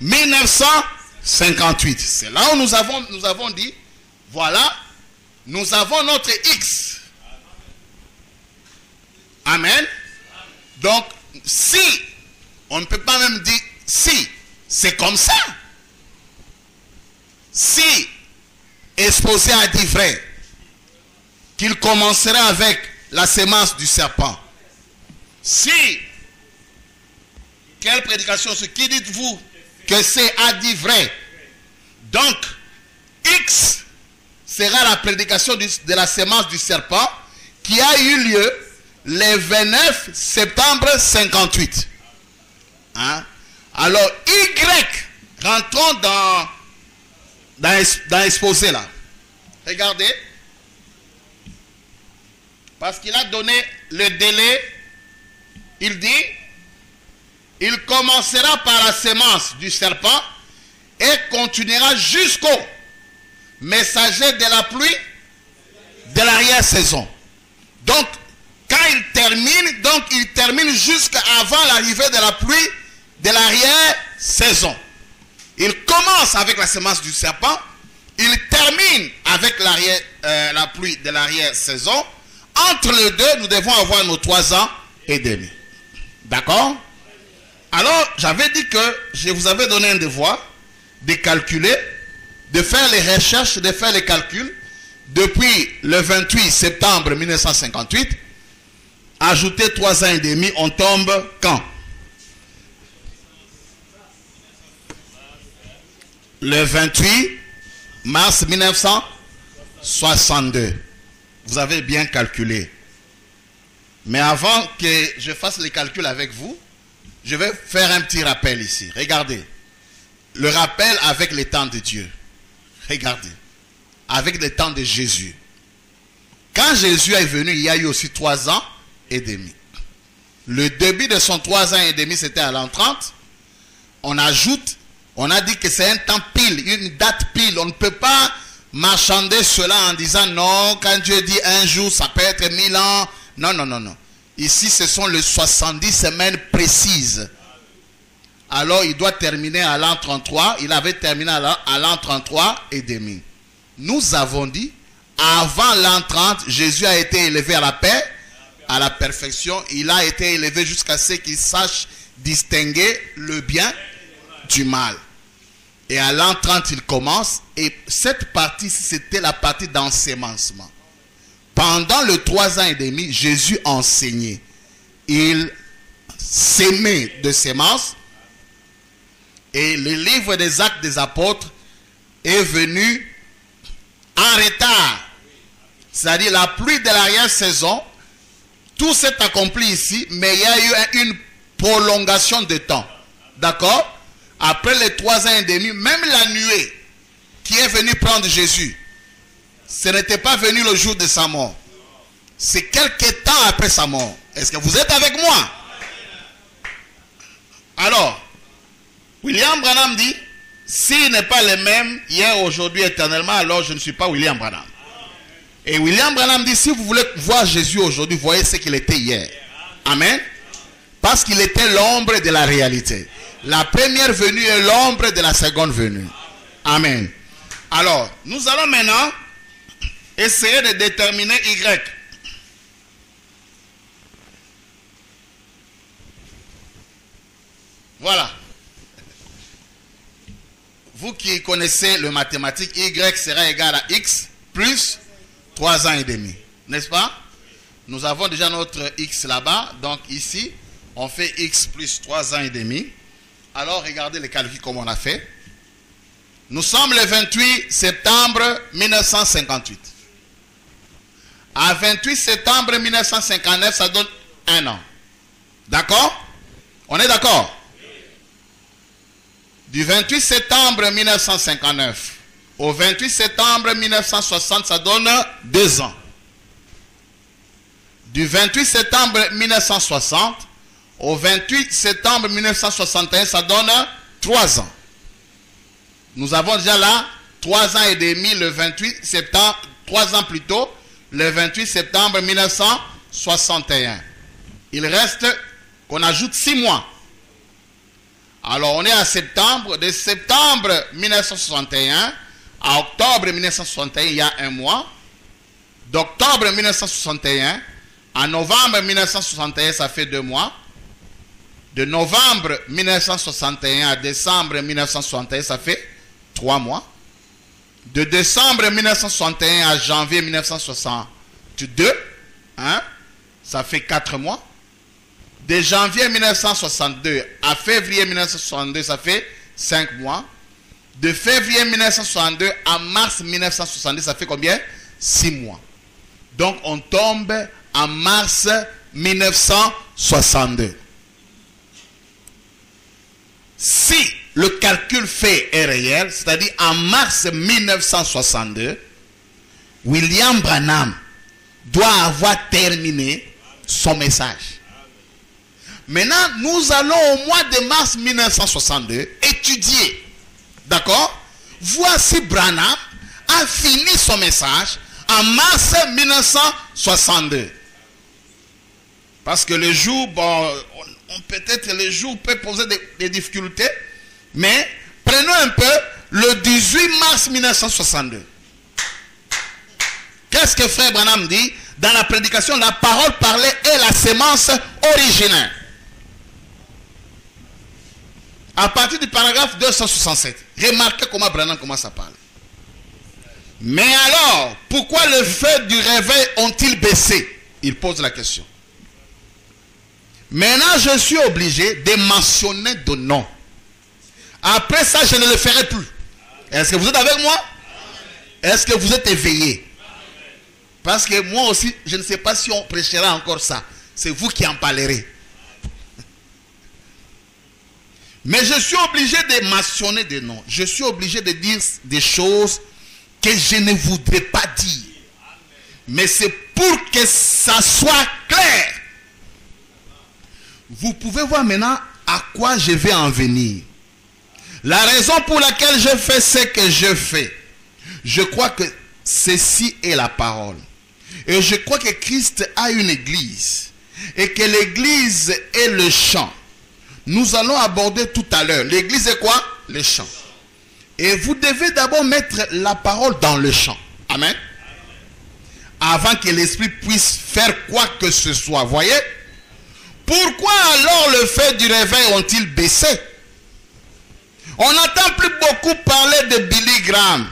1958. C'est là où nous avons dit, voilà, nous avons notre X. Amen. Donc, si, on ne peut pas même dire si, c'est comme ça. Si, exposé a dit vrai, qu'il commencerait avec la sémence du serpent. Si, quelle prédication, ce qui dites-vous que c'est a dit vrai. Donc, X sera la prédication de la sémence du serpent qui a eu lieu le 29 septembre 58. Hein? Alors, Y, rentrons dans l'exposé là. Regardez. Parce qu'il a donné le délai. Il dit, il commencera par la sémence du serpent et continuera jusqu'au messager de la pluie de l'arrière-saison. Donc, quand il termine jusqu'avant l'arrivée de la pluie de l'arrière-saison. Il commence avec la sémence du serpent, il termine avec la pluie de l'arrière-saison. Entre les deux, nous devons avoir nos 3 ans et demi. D'accord? Alors, j'avais dit que je vous avais donné un devoir de calculer, de faire les recherches, de faire les calculs. Depuis le 28 septembre 1958, ajouter 3 ans et demi, on tombe quand? Le 28 mars 1962. Vous avez bien calculé. Mais avant que je fasse les calculs avec vous, je vais faire un petit rappel ici. Regardez. Le rappel avec les temps de Dieu. Regardez. Avec les temps de Jésus. Quand Jésus est venu, il y a eu aussi 3 ans et demi. Le début de son 3 ans et demi, c'était à l'an 30. On ajoute, on a dit que c'est un temps pile, une date pile. On ne peut pas marchander cela en disant non, quand Dieu dit un jour, ça peut être 1000 ans. Non, non, non, non. Ici, ce sont les 70 semaines précises. Alors, il doit terminer à l'an 33. Il avait terminé à l'an 33 et demi. Nous avons dit, avant l'an 30, Jésus a été élevé à la paix, à la perfection. Il a été élevé jusqu'à ce qu'il sache distinguer le bien du mal. Et à l'an 30, il commence. Et cette partie, c'était la partie d'ensemencement. Pendant les 3 ans et demi, Jésus enseignait. Il sémait de semences. Et le livre des Actes des Apôtres est venu en retard. C'est-à-dire la pluie de l'arrière-saison. Tout s'est accompli ici, mais il y a eu une prolongation de temps. D'accord? Après les 3 ans et demi, même la nuée qui est venue prendre Jésus, ce n'était pas venu le jour de sa mort. C'est quelques temps après sa mort. Est-ce que vous êtes avec moi? Alors, William Branham dit, s'il n'est pas le même hier, aujourd'hui, éternellement, alors je ne suis pas William Branham. Et William Branham dit, si vous voulez voir Jésus aujourd'hui, voyez ce qu'il était hier. Amen. Parce qu'il était l'ombre de la réalité. La première venue est l'ombre de la seconde venue. Amen. Alors, nous allons maintenant essayer de déterminer Y. Voilà. Vous qui connaissez le mathématique, Y sera égal à X plus 3 ans et demi. N'est-ce pas? Nous avons déjà notre X là-bas. Donc ici, on fait X plus 3 ans et demi. Alors regardez les calculs comme on a fait. Nous sommes le 28 septembre 1958. À 28 septembre 1959, ça donne 1 an. D'accord? On est d'accord? Du 28 septembre 1959 au 28 septembre 1960, ça donne 2 ans. Du 28 septembre 1960 au 28 septembre 1961, ça donne 3 ans. Nous avons déjà là 3 ans et demi le 28 septembre, 3 ans plus tôt, le 28 septembre 1961. Il reste qu'on ajoute 6 mois. Alors on est à septembre. De septembre 1961 à octobre 1961, il y a 1 mois. D'octobre 1961 à novembre 1961, ça fait 2 mois. De novembre 1961 à décembre 1961, ça fait 3 mois. De décembre 1961 à janvier 1962, ça fait 4 mois. De janvier 1962 à février 1962, ça fait 5 mois. De février 1962 à mars 1962, ça fait combien? 6 mois. Donc on tombe en mars 1962. Si le calcul fait est réel, c'est-à-dire en mars 1962, William Branham doit avoir terminé son message. Maintenant, nous allons au mois de mars 1962 étudier. D'accord? Voici Branham a fini son message en mars 1962. Parce que le jour, bon, peut-être le jour peut poser des difficultés, mais prenons un peu le 18 mars 1962. Qu'est-ce que frère Branham dit? Dans la prédication, la parole parlée est la sémence originaire. À partir du paragraphe 267, remarquez comment Branham commence à parler. Mais alors, pourquoi les feux du réveil ont-ils baissé? Il pose la question. Maintenant, je suis obligé de mentionner de noms. Après ça, je ne le ferai plus. Est-ce que vous êtes avec moi? Est-ce que vous êtes éveillé? Parce que moi aussi, je ne sais pas si on prêchera encore ça. c'est vous qui en parlerez. Mais je suis obligé de mentionner des noms. Je suis obligé de dire des choses que je ne voudrais pas dire. Mais c'est pour que ça soit clair. Vous pouvez voir maintenant à quoi je vais en venir. La raison pour laquelle je fais ce que je fais, je crois que ceci est la parole. Et je crois que Christ a une église. Et que l'église est le champ. Nous allons aborder tout à l'heure. L'église est quoi? Le champ. Et vous devez d'abord mettre la parole dans le champ. Amen. Avant que l'esprit puisse faire quoi que ce soit. Voyez? Pourquoi alors le fait du réveil ont-ils baissé? On n'entend plus beaucoup parler de Billy Graham,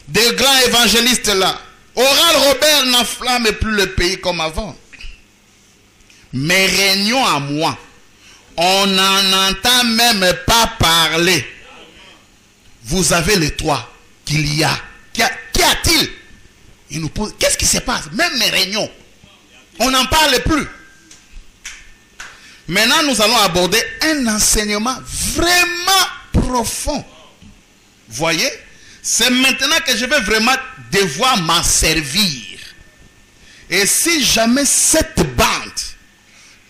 des grands évangélistes là. Oral Robert n'enflamme plus le pays comme avant. Mais régnons à moi. On n'en entend même pas parler. Vous avez les toits qu'il y a. Qu'y a-t-il? Il nous pose, qu'est-ce qui se passe? Même mes réunions, on n'en parle plus. Maintenant, nous allons aborder un enseignement vraiment profond. Voyez? C'est maintenant que je vais vraiment devoir m'en servir. Et si jamais cette bande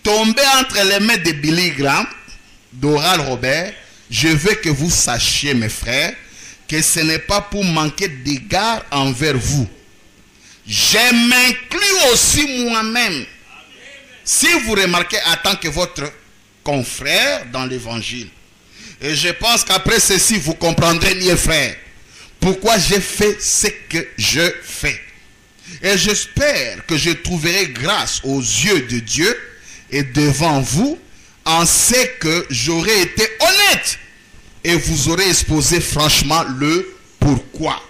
tombait entre les mains de Billy Graham, d'Oral Robert, je veux que vous sachiez, mes frères, que ce n'est pas pour manquer d'égard envers vous. Je m'inclus aussi moi-même. Si vous remarquez en tant que votre confrère dans l'évangile. Et je pense qu'après ceci, vous comprendrez mieux, frère, pourquoi j'ai fait ce que je fais. Et j'espère que je trouverai grâce aux yeux de Dieu et devant vous, en ce que j'aurai été honnête. Et vous aurez exposé franchement le pourquoi.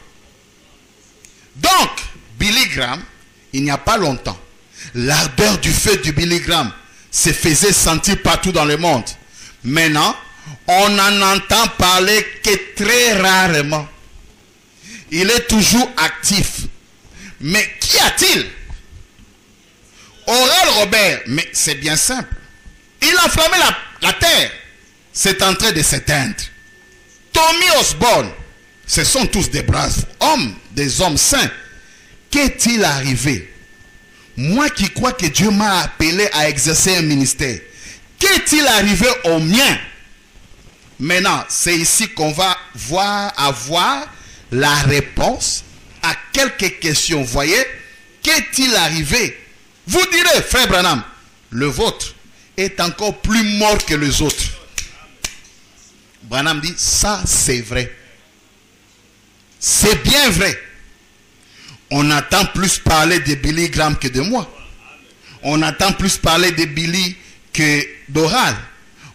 Donc, Billy Graham, il n'y a pas longtemps, l'ardeur du feu du Billy Graham se faisait sentir partout dans le monde. Maintenant, on n'en entend parler que très rarement. Il est toujours actif. Mais qu'y a-t-il? Oral Robert, mais c'est bien simple. Il a enflammé la terre. C'est en train de s'éteindre. Tommy Osborne, ce sont tous des braves hommes, des hommes saints. Qu'est-il arrivé? Moi qui crois que Dieu m'a appelé à exercer un ministère, qu'est-il arrivé au mien? Maintenant, c'est ici qu'on va avoir la réponse à quelques questions. Voyez, qu'est-il arrivé? Vous direz, frère Branham, le vôtre est encore plus mort que les autres. Branham dit, ça c'est vrai. C'est bien vrai. On entend plus parler de Billy Graham que de moi. On entend plus parler de Billy que d'Oral.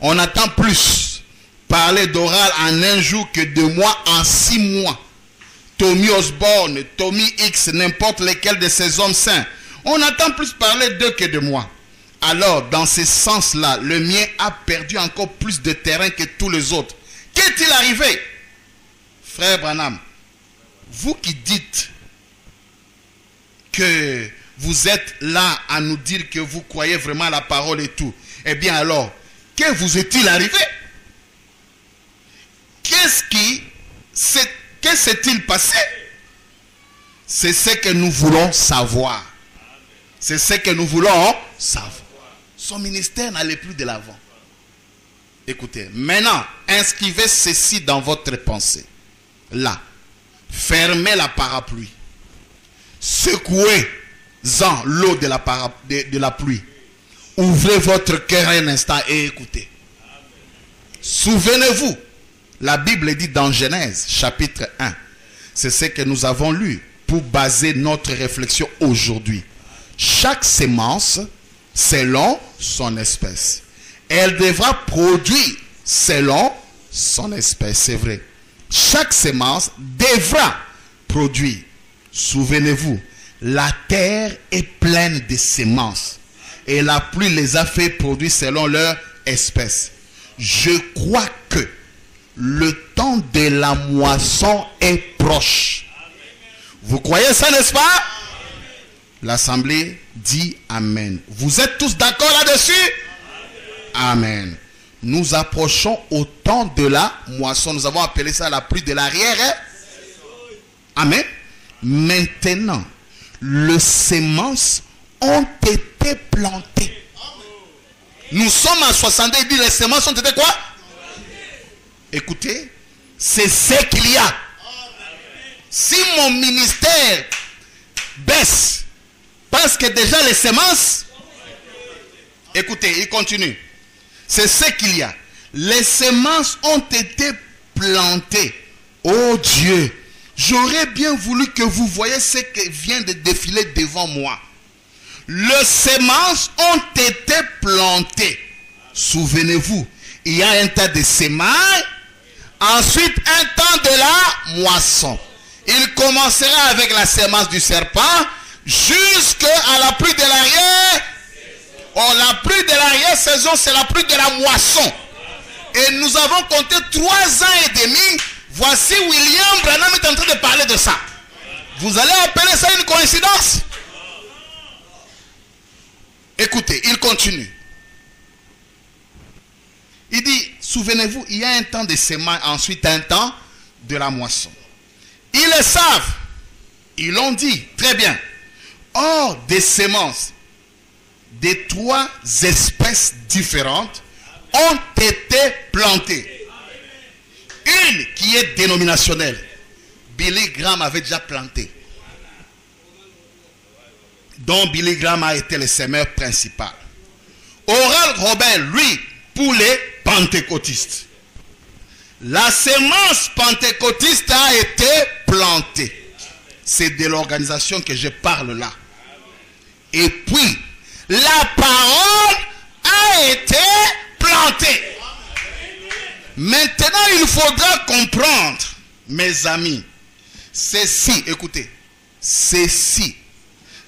On entend plus parler d'Oral en un jour que de moi en 6 mois. Tommy Osborne, Tommy X, n'importe lequel de ces hommes saints. On entend plus parler d'eux que de moi. Alors, dans ce sens-là, le mien a perdu encore plus de terrain que tous les autres. Qu'est-il arrivé? Frère Branham, vous qui dites que vous êtes là à nous dire que vous croyez vraiment à la parole et tout, eh bien alors, que vous est-il arrivé? Que s'est-il passé? C'est ce que nous voulons savoir. C'est ce que nous voulons savoir. Son ministère n'allait plus de l'avant. Écoutez, maintenant, inscrivez ceci dans votre pensée. Là, fermez la parapluie. Secouez-en l'eau de la pluie. Ouvrez votre cœur un instant et écoutez. Souvenez-vous, la Bible dit dans Genèse, chapitre 1. C'est ce que nous avons lu pour baser notre réflexion aujourd'hui. Chaque sémence, selon son espèce. Elle devra produire selon son espèce, c'est vrai. Chaque sémence devra produire. Souvenez-vous, la terre est pleine de sémences. Et la pluie les a fait produire selon leur espèce. Je crois que le temps de la moisson est proche. Vous croyez ça, n'est-ce pas? L'assemblée dit Amen. Vous êtes tous d'accord là-dessus? Amen. Nous approchons au temps de la moisson. Nous avons appelé ça la pluie de l'arrière. Amen. Maintenant, les semences ont été plantées. Nous sommes en 62, il dit les semences ont été quoi? Écoutez, c'est ce qu'il y a. Si mon ministère baisse, parce que déjà les semences, écoutez, il continue. C'est ce qu'il y a. Les semences ont été plantées. Oh Dieu, j'aurais bien voulu que vous voyez ce qui vient de défiler devant moi. Les semences ont été plantées. Souvenez-vous, il y a un tas de semailles, ensuite un temps de la moisson. Il commencera avec la semence du serpent jusqu'à la pluie de l'arrière. Oh, la pluie de l'arrière-saison, c'est la pluie de la moisson. Et nous avons compté 3 ans et demi. Voici William Branham est en train de parler de ça. Vous allez appeler ça une coïncidence? Écoutez, il continue. Il dit, souvenez-vous, il y a un temps de semailles, ensuite un temps de la moisson. Ils le savent. Ils l'ont dit, très bien. Or, des semences de 3 espèces différentes ont été plantées. Une qui est dénominationnelle. Billy Graham avait déjà planté. Dont Billy Graham a été le semeur principal. Oral Robert, lui, pour les pentecôtistes. La semence pentecôtiste a été plantée. C'est de l'organisation que je parle là. Et puis, la parole a été plantée. Maintenant, il faudra comprendre, mes amis, ceci, écoutez, ceci,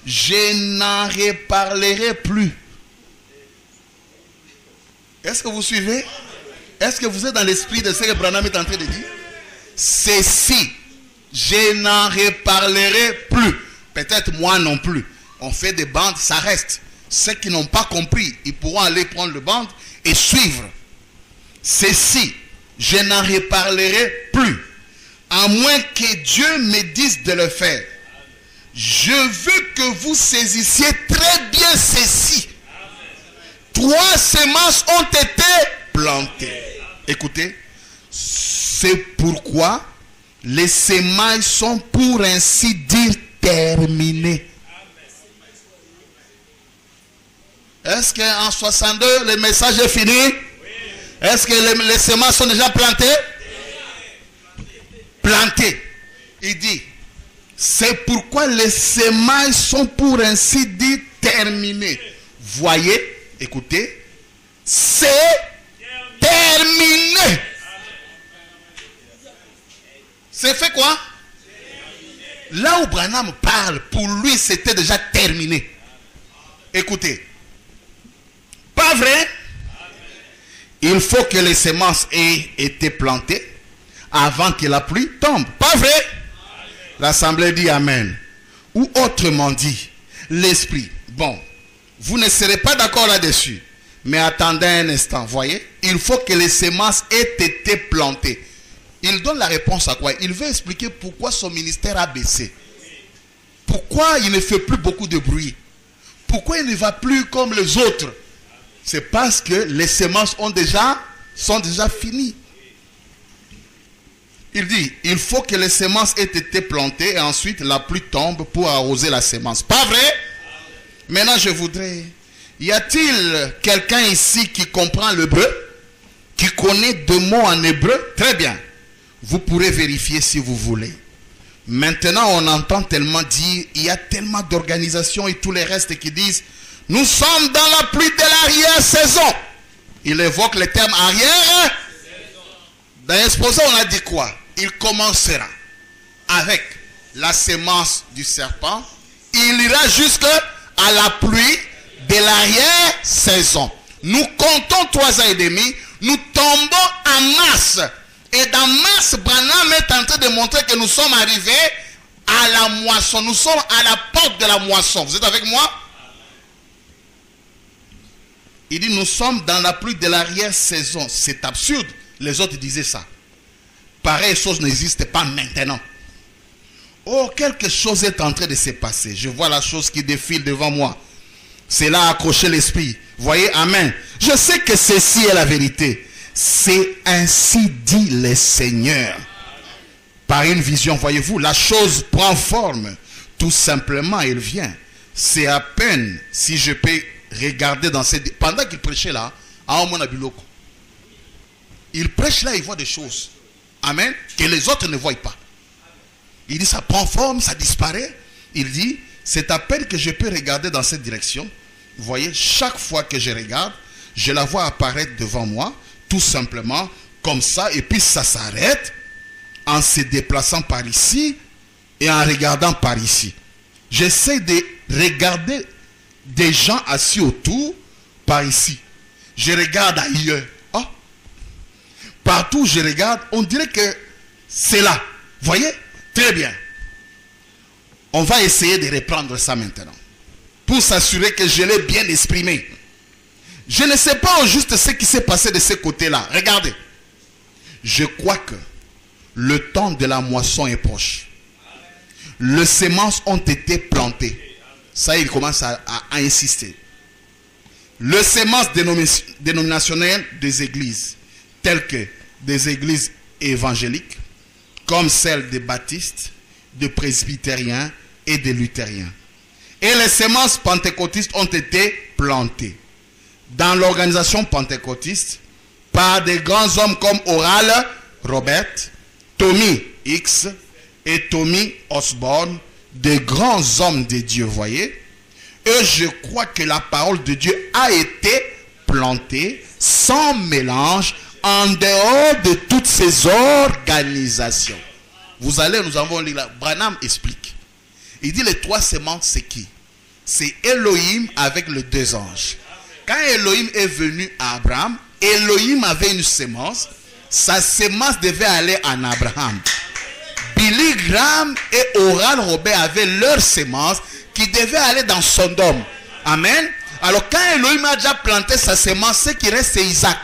je n'en reparlerai plus. Est-ce que vous suivez? Est-ce que vous êtes dans l'esprit de ce que Branham est en train de dire? Ceci, je n'en reparlerai plus. Peut-être moi non plus. On fait des bandes, ça reste. Ceux qui n'ont pas compris, ils pourront aller prendre le bande et suivre. Ceci, je n'en reparlerai plus. À moins que Dieu me dise de le faire. Je veux que vous saisissiez très bien ceci. 3 semences ont été plantées. Écoutez, c'est pourquoi les semailles sont pour ainsi dire terminées. Est-ce qu'en 62, le message est fini? Oui. Est-ce que les semences sont déjà plantées? Oui. Plantées. Il dit, c'est pourquoi les semailles sont pour ainsi dire terminées. Voyez, écoutez, c'est terminé. C'est fait quoi? Là où Branham parle, pour lui, c'était déjà terminé. Écoutez. Pas vrai? Il faut que les semences aient été plantées avant que la pluie tombe. Pas vrai? L'assemblée dit Amen. Ou autrement dit, l'esprit. Bon, vous ne serez pas d'accord là-dessus. Mais attendez un instant, voyez? Il faut que les semences aient été plantées. Il donne la réponse à quoi? Il veut expliquer pourquoi son ministère a baissé. Pourquoi il ne fait plus beaucoup de bruit. Pourquoi il ne va plus comme les autres. C'est parce que les semences sont déjà finies. Il dit, il faut que les semences aient été plantées et ensuite la pluie tombe pour arroser la semence. Pas vrai? Maintenant je voudrais... Y a-t-il quelqu'un ici qui comprend l'hébreu? Qui connaît 2 mots en hébreu? Très bien. Vous pourrez vérifier si vous voulez. Maintenant on entend tellement dire, il y a tellement d'organisations et tous les restes qui disent, nous sommes dans la pluie de l'arrière-saison. Il évoque le terme arrière. Dans l'exposé, on a dit quoi? Il commencera avec la semence du serpent. Il ira jusqu'à la pluie de l'arrière-saison. Nous comptons 3 ans et demi. Nous tombons en mars. Et dans mars, Branham est en train de montrer que nous sommes arrivés à la moisson. Nous sommes à la porte de la moisson. Vous êtes avec moi? Il dit, nous sommes dans la pluie de l'arrière-saison. C'est absurde. Les autres disaient ça. Pareille chose n'existe pas maintenant. Oh, quelque chose est en train de se passer. Je vois la chose qui défile devant moi. C'est là accrocher l'esprit. Voyez, amen. Je sais que ceci est la vérité. C'est ainsi dit le Seigneur. Par une vision, voyez-vous, la chose prend forme. Tout simplement, il vient. C'est à peine si je peux regarder dans cette... Pendant qu'il prêchait là, à Omonabiloko, il prêche là, il voit des choses. Amen. Que les autres ne voient pas. Il dit, ça prend forme, ça disparaît. Il dit, c'est à peine que je peux regarder dans cette direction. Vous voyez, chaque fois que je regarde, je la vois apparaître devant moi, tout simplement, comme ça, et puis ça s'arrête en se déplaçant par ici et en regardant par ici. J'essaie de regarder des gens assis autour par ici. Je regarde ailleurs. Oh. Partout où je regarde, on dirait que c'est là. Voyez? Très bien. On va essayer de reprendre ça maintenant. Pour s'assurer que je l'ai bien exprimé. Je ne sais pas au juste ce qui s'est passé de ce côté-là. Regardez. Je crois que le temps de la moisson est proche. Les semences ont été plantées. Ça, il commence à insister. Les semences dénominationnelles des églises, telles que des églises évangéliques, comme celles des baptistes, des presbytériens et des luthériens. Et les semences pentecôtistes ont été plantées dans l'organisation pentecôtiste par des grands hommes comme Oral Robert, Tommy X et Tommy Osborne, des grands hommes de Dieu, voyez. Et je crois que la parole de Dieu a été plantée sans mélange en dehors de toutes ces organisations. Vous allez, nous avons lu là, Branham explique. Il dit les trois semences, c'est qui? C'est Elohim avec les deux anges. Quand Elohim est venu à Abraham, Elohim avait une semence. Sa semence devait aller en Abraham. Billy Graham et Oral Robert avaient leur semence qui devait aller dans Sodome. Amen. Alors quand Elohim a déjà planté sa semence, ce qui reste c'est Isaac.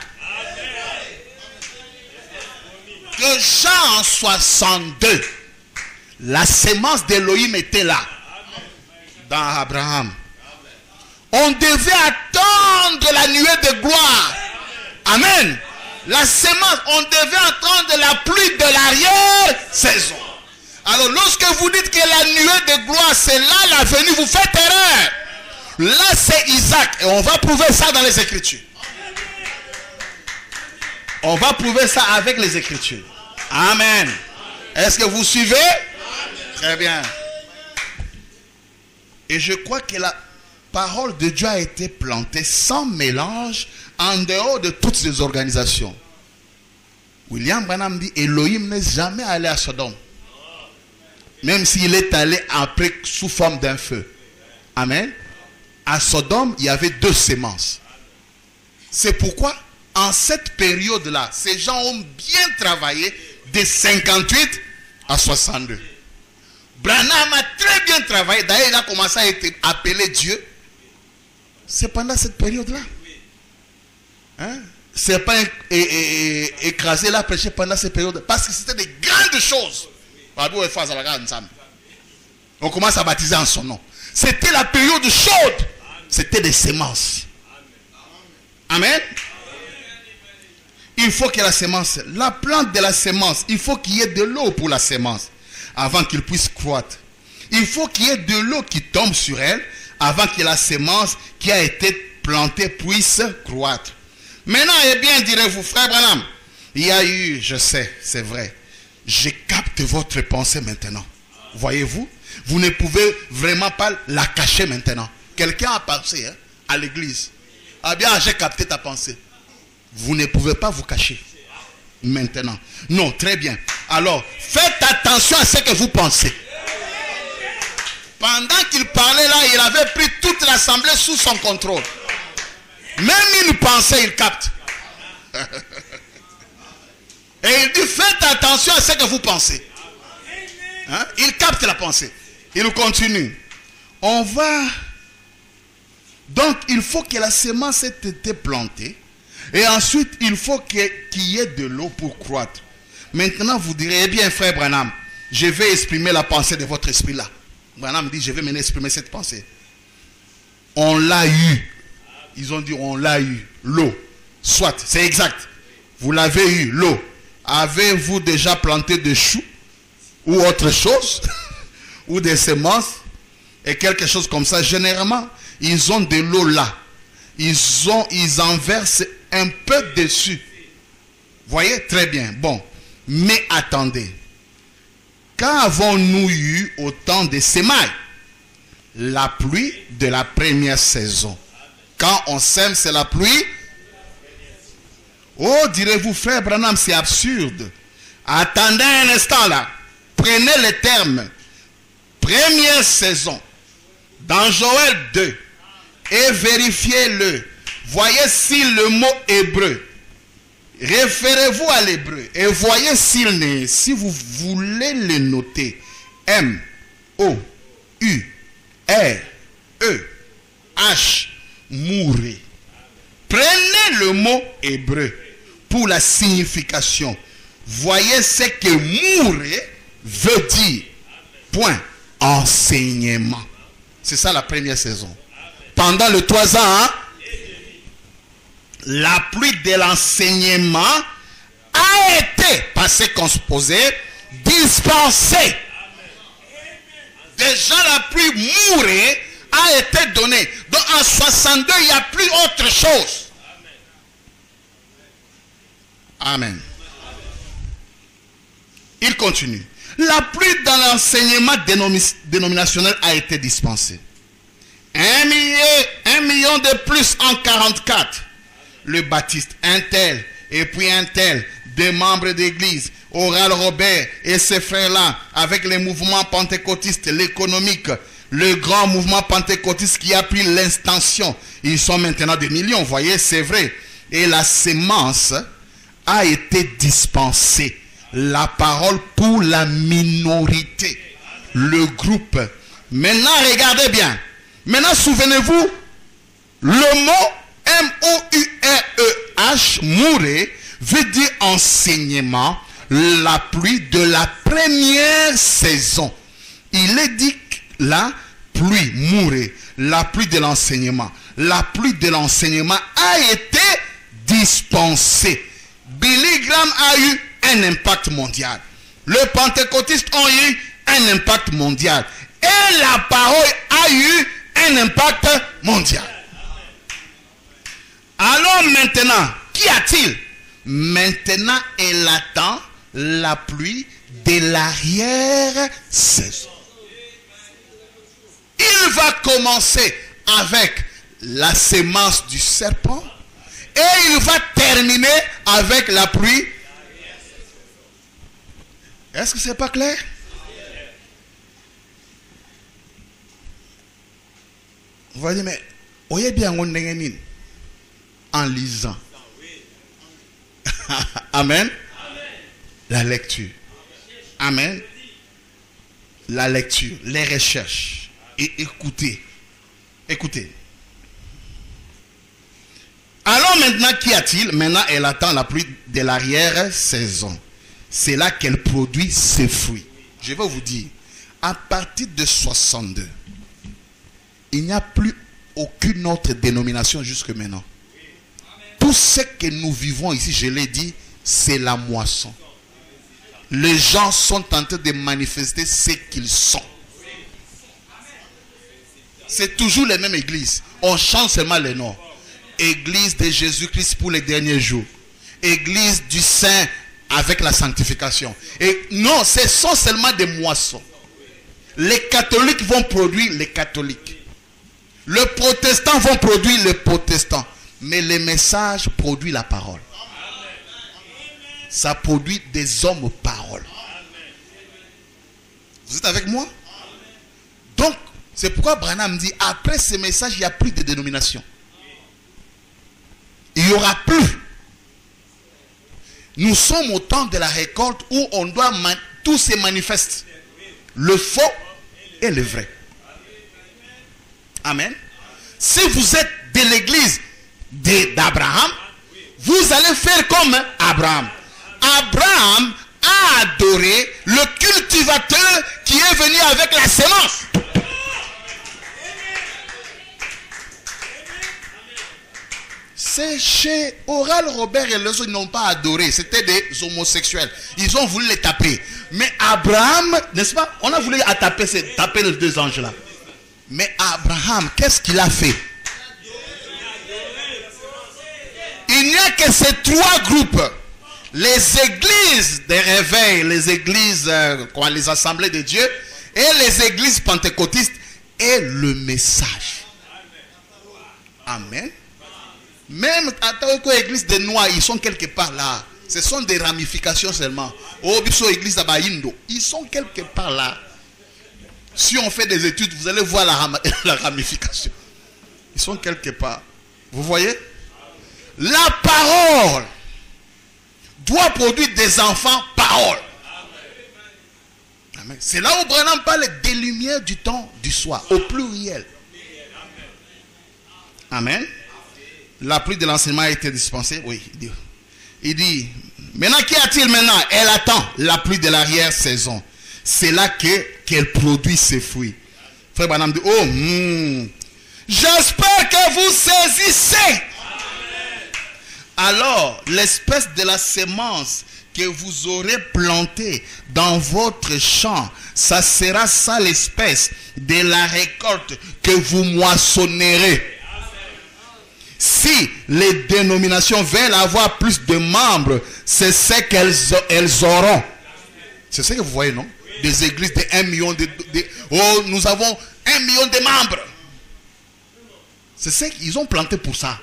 Que Jean 62, la semence d'Elohim était là, dans Abraham. On devait attendre la nuée de gloire. Amen. La semence, on devait attendre la pluie de l'arrière-saison. Alors lorsque vous dites que la nuée de gloire, c'est là la venue, vous faites erreur. Là c'est Isaac. Et on va prouver ça dans les Écritures. On va prouver ça avec les Écritures. Amen. Est-ce que vous suivez? Très bien. Et je crois que la parole de Dieu a été plantée sans mélange en dehors de toutes ces organisations. William Branham dit Elohim n'est jamais allé à Sodome. Même s'il est allé après sous forme d'un feu. Amen. À Sodome, il y avait deux semences. C'est pourquoi, en cette période-là, ces gens ont bien travaillé de 58 à 62. Branham a très bien travaillé. D'ailleurs, il a commencé à être appelé Dieu. C'est pendant cette période-là. Hein? C'est pas écrasé là, prêché pendant cette période. Parce que c'était des grandes choses. On commence à baptiser en son nom. C'était la période chaude. C'était des semences. Amen. Il faut que la semence, la plante de la semence, il faut qu'il y ait de l'eau pour la semence avant qu'il puisse croître. Il faut qu'il y ait de l'eau qui tombe sur elle avant que la semence qui a été plantée puisse croître. Maintenant, eh bien, direz-vous, frère Branham, il y a eu, je sais, c'est vrai, je capte votre pensée maintenant. Voyez-vous, vous ne pouvez vraiment pas la cacher maintenant. Quelqu'un a pensé hein, à l'église. Ah bien, j'ai capté ta pensée. Vous ne pouvez pas vous cacher maintenant. Non, très bien. Alors, faites attention à ce que vous pensez. Pendant qu'il parlait là, il avait pris toute l'assemblée sous son contrôle. Même une pensée, il capte. Et il dit, faites attention à ce que vous pensez. Hein? Il capte la pensée. Il continue. On va... Donc, il faut que la semence ait été plantée. Et ensuite, il faut qu'il y ait de l'eau pour croître. Maintenant, vous direz, eh bien, frère Branham, je vais exprimer la pensée de votre esprit là. Branham dit, je vais maintenant exprimer cette pensée. On l'a eu. Ils ont dit, on l'a eu. L'eau. Soit, c'est exact. Vous l'avez eu, l'eau. Avez-vous déjà planté des choux? Ou autre chose? Ou des semences? Et quelque chose comme ça. Généralement, ils ont de l'eau là. Ils en versent un peu dessus. Voyez, très bien. Bon. Mais attendez. Quand avons-nous eu autant de semailles? La pluie de la première saison. Quand on sème, c'est la pluie. Oh, direz-vous, frère Branham, c'est absurde. Attendez un instant là. Prenez les termes. Première saison. Dans Joël 2. Et vérifiez-le. Voyez si le mot hébreu. Référez-vous à l'hébreu. Et voyez s'il n'est. Si vous voulez le noter. M. O. U. R. E. H. Mouré. Prenez le mot hébreu pour la signification. Voyez ce que mouré veut dire. Point. Enseignement. C'est ça la première saison. Pendant les 3 ans, hein, la pluie de l'enseignement a été, passé consposé, dispensée. Déjà la pluie mourée a été donnée. Donc en 62, il n'y a plus autre chose. Amen. Il continue. La pluie dans l'enseignement dénominationnel a été dispensée. 1 million de plus en 44. Le baptiste, un tel, et puis un tel, des membres d'église, Oral Robert et ses frères-là, avec les mouvements pentecôtistes, l'économique, le grand mouvement pentecôtiste qui a pris l'extension. Ils sont maintenant des millions, vous voyez, c'est vrai. Et la sémence a été dispensée. La parole pour la minorité. Le groupe. Maintenant, regardez bien. Maintenant, souvenez-vous, le mot M-O-U-R-E-H, mouré, veut dire enseignement, la pluie de la première saison. Il est dit la pluie, mouré, la pluie de l'enseignement. La pluie de l'enseignement a été dispensée. Billy Graham a eu un impact mondial. Les pentecôtistes ont eu un impact mondial. Et la parole a eu un impact mondial. Alors maintenant, qu'y a-t-il? Maintenant, elle attend la pluie de l'arrière-saison. Il va commencer avec la sémence du serpent et il va terminer avec la pluie. Est-ce que c'est pas clair? Vous voyez, mais voyez bien en lisant. Amen. La lecture. Amen. La lecture, les recherches. Et écoutez. Écoutez. Alors maintenant, qu'y a-t-il? Maintenant, elle attend la pluie de l'arrière-saison. C'est là qu'elle produit ses fruits. Je vais vous dire, à partir de 62, il n'y a plus aucune autre dénomination jusque maintenant. Tout ce que nous vivons ici, je l'ai dit, c'est la moisson. Les gens sont en train de manifester ce qu'ils sont. C'est toujours les mêmes églises. On change seulement les noms. Église de Jésus-Christ pour les derniers jours. Église du Saint avec la sanctification. Et non, ce sont seulement des moissons. Les catholiques vont produire les catholiques. Les protestants vont produire les protestants. Mais les messages produisent la parole. Ça produit des hommes parole. Vous êtes avec moi? Donc, c'est pourquoi Branham dit, après ces messages, il n'y a plus de dénomination. Il n'y aura plus. Nous sommes au temps de la récolte où on doit tout se manifeste. le faux et le vrai. Amen. Si vous êtes de l'église d'Abraham, vous allez faire comme Abraham. Abraham a adoré le cultivateur qui est venu avec la semence. C'est chez Oral Robert et les autres, ils n'ont pas adoré. C'était des homosexuels. Ils ont voulu les taper. Mais Abraham, n'est-ce pas? On a voulu taper les deux anges là. Mais Abraham, qu'est-ce qu'il a fait? Il n'y a que ces trois groupes. Les églises des réveils, les églises, les assemblées de Dieu, et les églises pentecôtistes, et le message. Amen. Même à l'église des Noirs, ils sont quelque part là. Ce sont des ramifications seulement. Au biso église d'Abayindo, ils sont quelque part là. Si on fait des études, vous allez voir la ramification. Ils sont quelque part. Vous voyez? La parole doit produire des enfants parole. Amen. C'est là où Branham parle des lumières du temps du soir, au pluriel. Amen. La pluie de l'enseignement a été dispensée. Oui. Il dit, maintenant qu'y a-t-il maintenant? Elle attend la pluie de l'arrière-saison. C'est là qu'elle produit ses fruits. Frère Branham dit, j'espère que vous saisissez. Alors, l'espèce de la semence que vous aurez plantée dans votre champ, ça sera ça l'espèce de la récolte que vous moissonnerez. Si les dénominations veulent avoir plus de membres, c'est ce qu'elles auront. C'est ce que vous voyez, non? Des églises de 1 million oh, nous avons 1 million de membres. C'est ce qu'ils ont planté pour ça.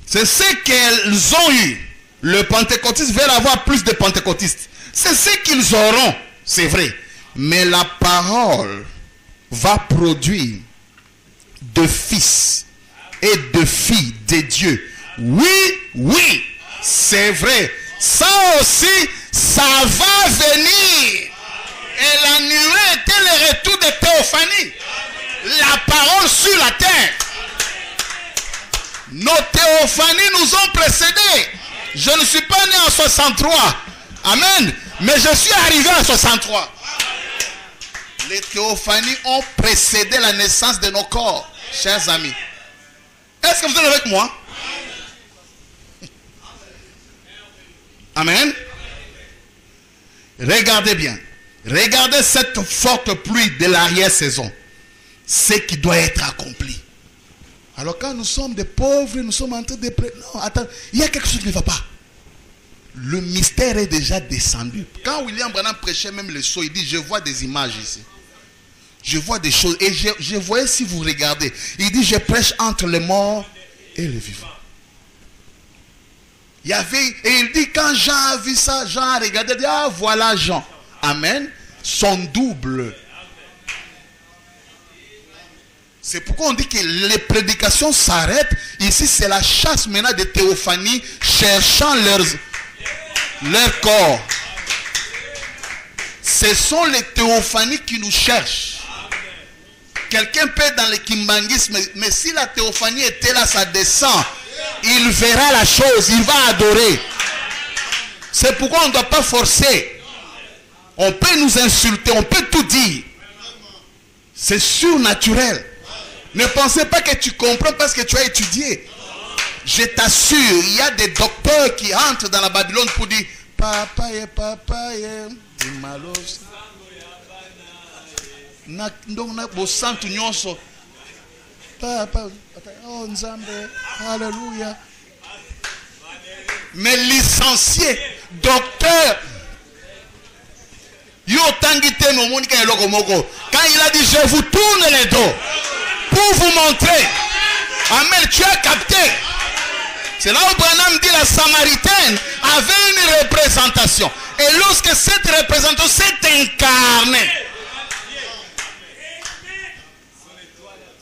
C'est ce qu'elles ont eu. Le pentecôtiste veut avoir plus de pentecôtistes. C'est ce qu'ils auront, c'est vrai. Mais la parole va produire de fils et de filles de Dieu. Oui, c'est vrai. Ça aussi, ça va venir. Et la nuée était le retour de Théophanie. La parole sur la terre. Nos théophanies nous ont précédés. Je ne suis pas né en 63. Amen. Mais je suis arrivé en 63. Les théophanies ont précédé la naissance de nos corps, chers amis. Est-ce que vous êtes avec moi? Amen. Regardez bien. Regardez cette forte pluie de l'arrière-saison. Ce qui doit être accompli. Alors quand nous sommes des pauvres, nous sommes en train de... Non, attends, il y a quelque chose qui ne va pas. Le mystère est déjà descendu. Quand William Branham prêchait même le sceau, il dit, je vois des images ici. Je vois des choses. Et je voyais, si vous regardez, il dit, je prêche entre les morts et les vivants. Il y avait, et il dit, quand Jean a vu ça, Jean a regardé, il dit, ah voilà Jean. Amen. Son double. C'est pourquoi on dit que les prédications s'arrêtent. Ici, c'est la chasse maintenant des théophanies cherchant leur corps. Ce sont les théophanies qui nous cherchent. Quelqu'un peut être dans le kimbangisme, mais si la théophanie était là, ça descend. Il verra la chose, il va adorer. C'est pourquoi on ne doit pas forcer. On peut nous insulter, on peut tout dire. C'est surnaturel. Ne pensez pas que tu comprends parce que tu as étudié. Je t'assure, il y a des docteurs qui entrent dans la Babylone pour dire papa, malos. Alléluia. Mais licencié, docteur, quand il a dit je vous tourne les dos pour vous montrer. Amen, tu as capté. C'est là où Branham dit la Samaritaine avait une représentation. Et lorsque cette représentation s'est incarnée,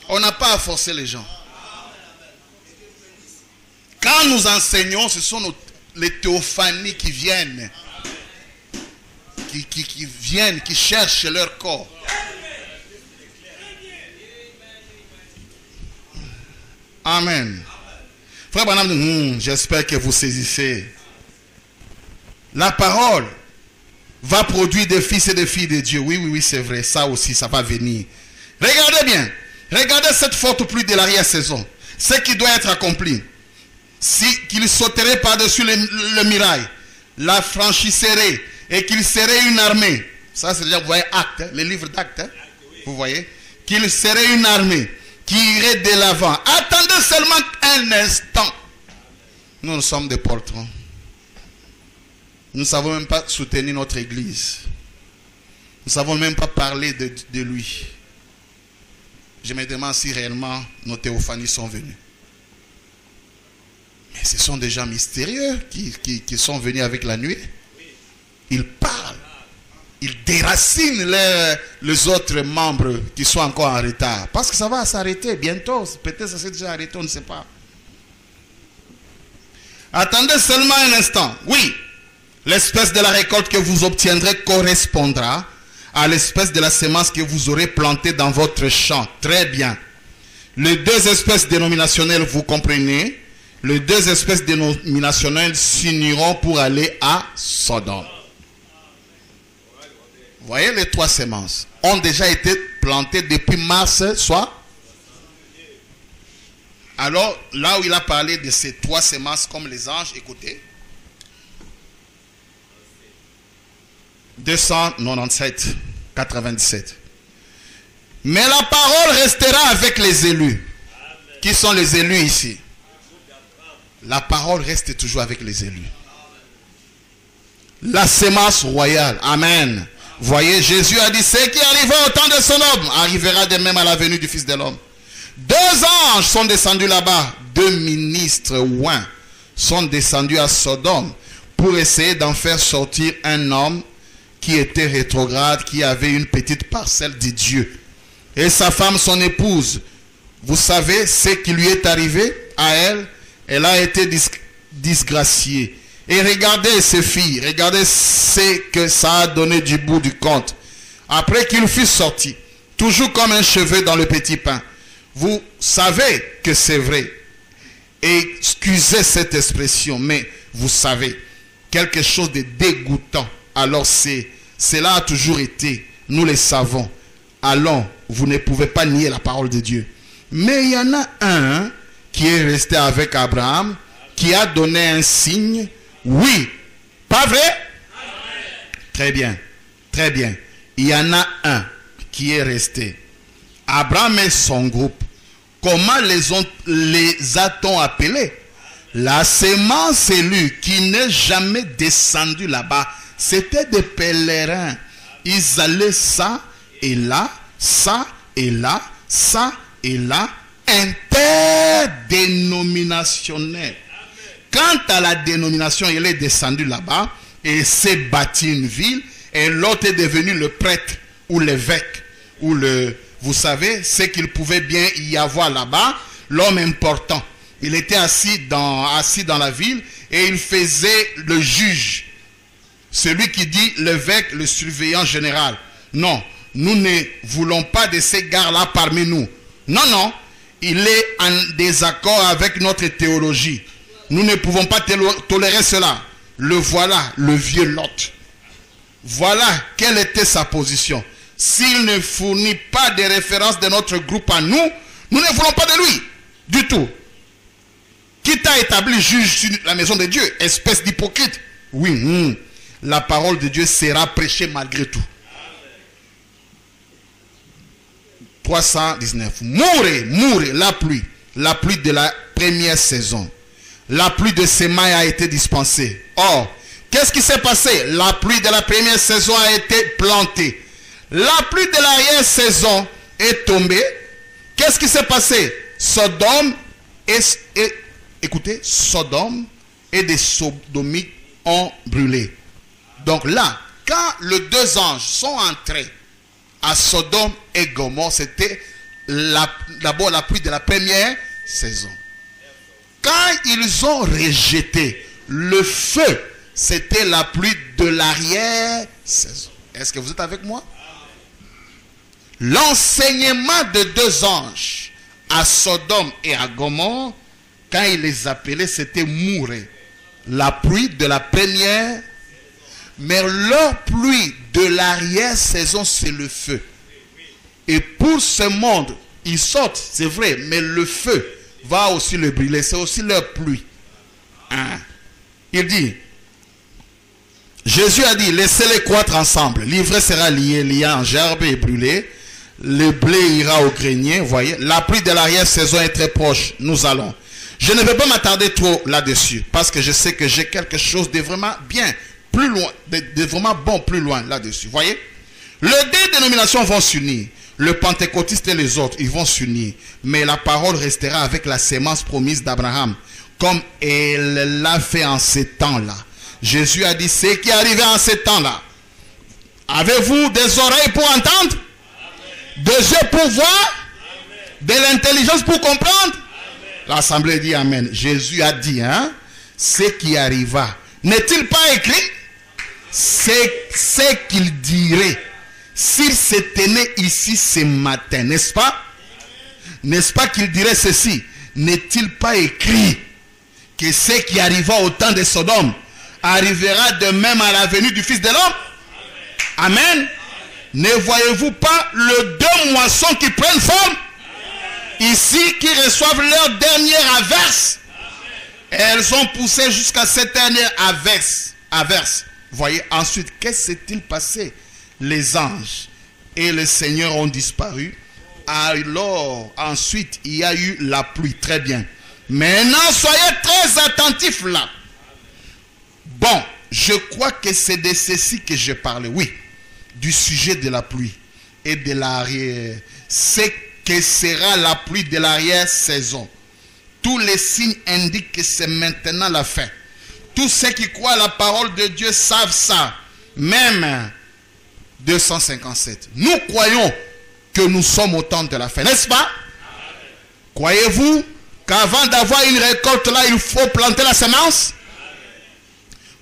on n'a pas à forcer les gens. Quand nous enseignons, ce sont les théophanies qui viennent. qui viennent, qui cherchent leur corps. Amen. Frère Branham, j'espère que vous saisissez. La parole va produire des fils et des filles de Dieu. Oui, oui, oui, c'est vrai. Ça aussi, ça va venir. Regardez bien. Regardez cette forte pluie de l'arrière-saison. Ce qui doit être accompli. Qu'il sauterait par-dessus le mirail, la franchisserait et qu'il serait une armée. Ça, c'est déjà, vous voyez, Actes, hein, le livre d'Actes. Hein, vous voyez, qu'il serait une armée qui irait de l'avant. Attendez seulement un instant. Nous sommes des porteurs. Nous ne savons même pas soutenir notre église. Nous ne savons même pas parler de lui. Je me demande si réellement nos théophanies sont venues. Mais ce sont des gens mystérieux qui sont venus avec la nuée. Ils parlent. Ils déracinent les autres membres qui sont encore en retard. Parce que ça va s'arrêter bientôt. Peut-être ça s'est déjà arrêté, on ne sait pas. Attendez seulement un instant. Oui, l'espèce de la récolte que vous obtiendrez correspondra à l'espèce de la semence que vous aurez plantée dans votre champ. Très bien. Les deux espèces dénominationnelles, vous comprenez? Les deux espèces dénominationnelles s'uniront pour aller à Sodome. Vous voyez, les trois semences ont déjà été plantées depuis mars, soit. Alors, là où il a parlé de ces trois semences comme les anges, écoutez. 297, 97. Mais la parole restera avec les élus. Qui sont les élus ici? La parole reste toujours avec les élus. La semence royale. Amen. Voyez, Jésus a dit, ce qui arrivera au temps de son homme arrivera de même à la venue du Fils de l'homme. Deux anges sont descendus là-bas. Deux ministres oints sont descendus à Sodome pour essayer d'en faire sortir un homme qui était rétrograde, qui avait une petite parcelle de Dieu. Et sa femme, son épouse. Vous savez ce qui lui est arrivé à elle? Elle a été disgraciée. Et regardez ses filles, regardez ce que ça a donné du bout du compte. Après qu'il fut sorti, toujours comme un cheveu dans le petit pain. Vous savez que c'est vrai. Excusez cette expression, mais vous savez, quelque chose de dégoûtant. Alors cela a toujours été, nous le savons. Allons, vous ne pouvez pas nier la parole de Dieu. Mais il y en a un qui est resté avec Abraham, qui a donné un signe. Oui, pas vrai? Amen. Très bien, très bien. Il y en a un qui est resté. Abraham et son groupe. Comment les a-t-on appelés? La semence élue qui n'est jamais descendue là-bas. C'était des pèlerins. Ils allaient ça et là, ça et là, ça et là, interdénominationnel. Quant à la dénomination, elle est descendue là-bas et s'est bâtie une ville, et l'autre est devenu le prêtre ou l'évêque ou vous savez ce qu'il pouvait bien y avoir là-bas, l'homme important. Il était assis dans la ville et il faisait le juge, celui qui dit l'évêque, le surveillant général. Non, nous ne voulons pas de ces gars-là parmi nous. Non, non, il est en désaccord avec notre théologie. Nous ne pouvons pas tolérer cela. Le voilà, le vieux Lot. Voilà quelle était sa position. S'il ne fournit pas de références de notre groupe à nous, nous ne voulons pas de lui. Du tout. Qui t'a établi juge sur la maison de Dieu? Espèce d'hypocrite. Oui, la parole de Dieu sera prêchée malgré tout. 319. Mourez, la pluie de la première saison. La pluie de semailles a été dispensée. Or, qu'est-ce qui s'est passé? La pluie de la première saison a été plantée. La pluie de l'arrière-saison est tombée. Qu'est-ce qui s'est passé? Sodome et des Sodomites ont brûlé. Donc là, quand les deux anges sont entrés à Sodome et Gomorrhe, c'était d'abord la pluie de la première saison. Quand ils ont rejeté, le feu c'était la pluie de l'arrière-saison. Est-ce que vous êtes avec moi? L'enseignement de deux anges à Sodome et à Gomorrhe, quand il les appelait, c'était mourir. La pluie de la première, mais leur pluie de l'arrière-saison, c'est le feu. Et pour ce monde, ils sortent, c'est vrai, mais le feu va aussi le brûler. C'est aussi leur pluie. Hein? Il dit, Jésus a dit, laissez-les croître ensemble. L'ivraie sera liée en gerbe et brûlée. Le blé ira au grenier. Voyez, la pluie de l'arrière-saison est très proche. Nous allons. Je ne vais pas m'attarder trop là-dessus, parce que je sais que j'ai quelque chose de vraiment bien, plus loin, de vraiment bon plus loin là-dessus. Voyez, les deux dénominations vont s'unir. Le pentecôtiste et les autres, ils vont s'unir. Mais la parole restera avec la sémence promise d'Abraham, comme elle l'a fait en ces temps-là. Jésus a dit, ce qui est arrivé en ces temps-là. Avez-vous des oreilles pour entendre? Des yeux pour voir? De l'intelligence pour comprendre? L'assemblée dit Amen. Jésus a dit, hein, ce qui arriva. N'est-il pas écrit? C'est ce qu'il dirait s'il se tenait ici ce matin, n'est-ce pas? N'est-ce pas qu'il dirait ceci? N'est-il pas écrit que ce qui arriva au temps de Sodome arrivera de même à la venue du Fils de l'homme? Amen. Ne voyez-vous pas les deux moissons qui prennent forme? Ici, qui reçoivent leur dernière averse. Elles ont poussé jusqu'à cette dernière averse. Voyez, ensuite, qu'est-ce qui s'est-il passé? Les anges et le Seigneur ont disparu. Alors, ensuite, il y a eu la pluie. Très bien. Maintenant, soyez très attentifs là. Bon, je crois que c'est de ceci que je parlais. Oui, du sujet de la pluie et de l'arrière. C'est que sera la pluie de l'arrière-saison. Tous les signes indiquent que c'est maintenant la fin. Tous ceux qui croient à la parole de Dieu savent ça. Même 257. Nous croyons que nous sommes au temps de la fin, n'est-ce pas? Croyez-vous qu'avant d'avoir une récolte là, il faut planter la semence?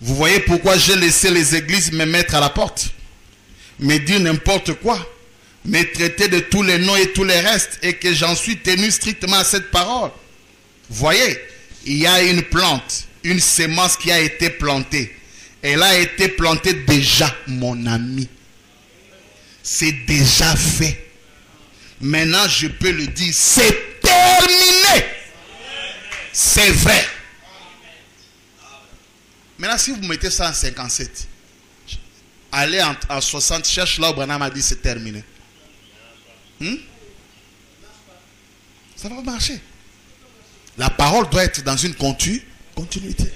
Vous voyez pourquoi j'ai laissé les églises me mettre à la porte, me dire n'importe quoi, me traiter de tous les noms et tous les restes, et que j'en suis tenu strictement à cette parole. Vous voyez, il y a une plante, une sémence qui a été plantée. Elle a été plantée déjà, mon ami. C'est déjà fait. Maintenant, je peux le dire, c'est terminé. C'est vrai. Maintenant, si vous mettez ça en 57, allez en 60, cherche là où Branham a dit c'est terminé. Ça va marcher. La parole doit être dans une continuité.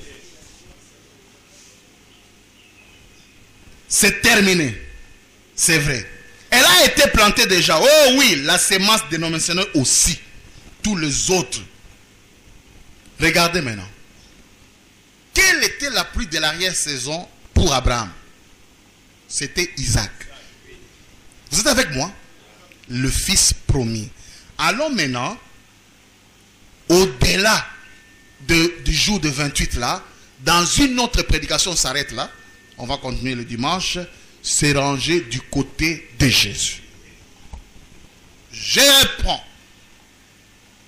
C'est terminé. C'est vrai. Elle a été plantée déjà. Oh oui, la sémence dénominationnelle aussi. Tous les autres. Regardez maintenant. Quelle était la pluie de l'arrière-saison pour Abraham? C'était Isaac. Vous êtes avec moi? Le fils promis. Allons maintenant, au-delà du jour de 28 là, dans une autre prédication, on s'arrête là. On va continuer le dimanche. C'est rangé du côté de Jésus. Je reprends.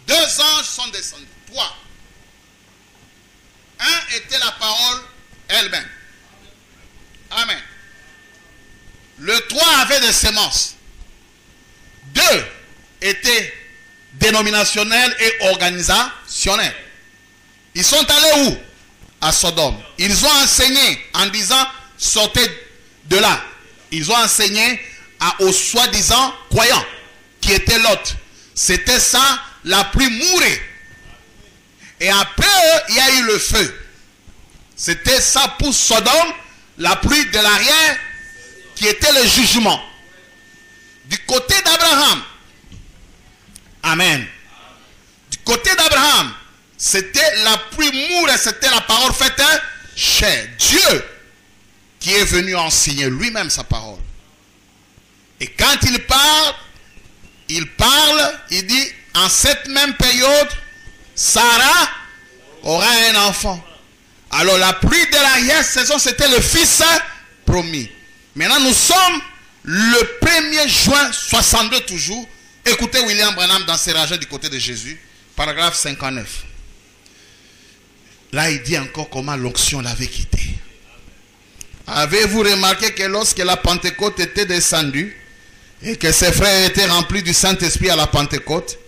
2 anges sont descendus. 3. Un était la parole elle-même. Amen. Le 3 avait des semences. 2 étaient dénominationnels et organisationnels. Ils sont allés où? À Sodome. Ils ont enseigné en disant sortez de là. Ils ont enseigné aux soi-disant croyants qui étaient l'autre. C'était ça, la pluie mourait. Et après eux, il y a eu le feu. C'était ça pour Sodome, la pluie de l'arrière, qui était le jugement. Du côté d'Abraham, amen. Du côté d'Abraham, c'était la pluie mourait, c'était la parole faite chair. Dieu qui est venu enseigner lui-même sa parole. Et quand il parle, il dit, en cette même période, Sarah aura un enfant. Alors la pluie de l'arrière-saison, c'était le fils promis. Maintenant, nous sommes le 1er juin 62 toujours. Écoutez William Branham dans ses rages du côté de Jésus, paragraphe 59. Là, il dit encore comment l'onction l'avait quitté. Avez-vous remarqué que lorsque la Pentecôte était descendue et que ses frères étaient remplis du Saint-Esprit à la Pentecôte,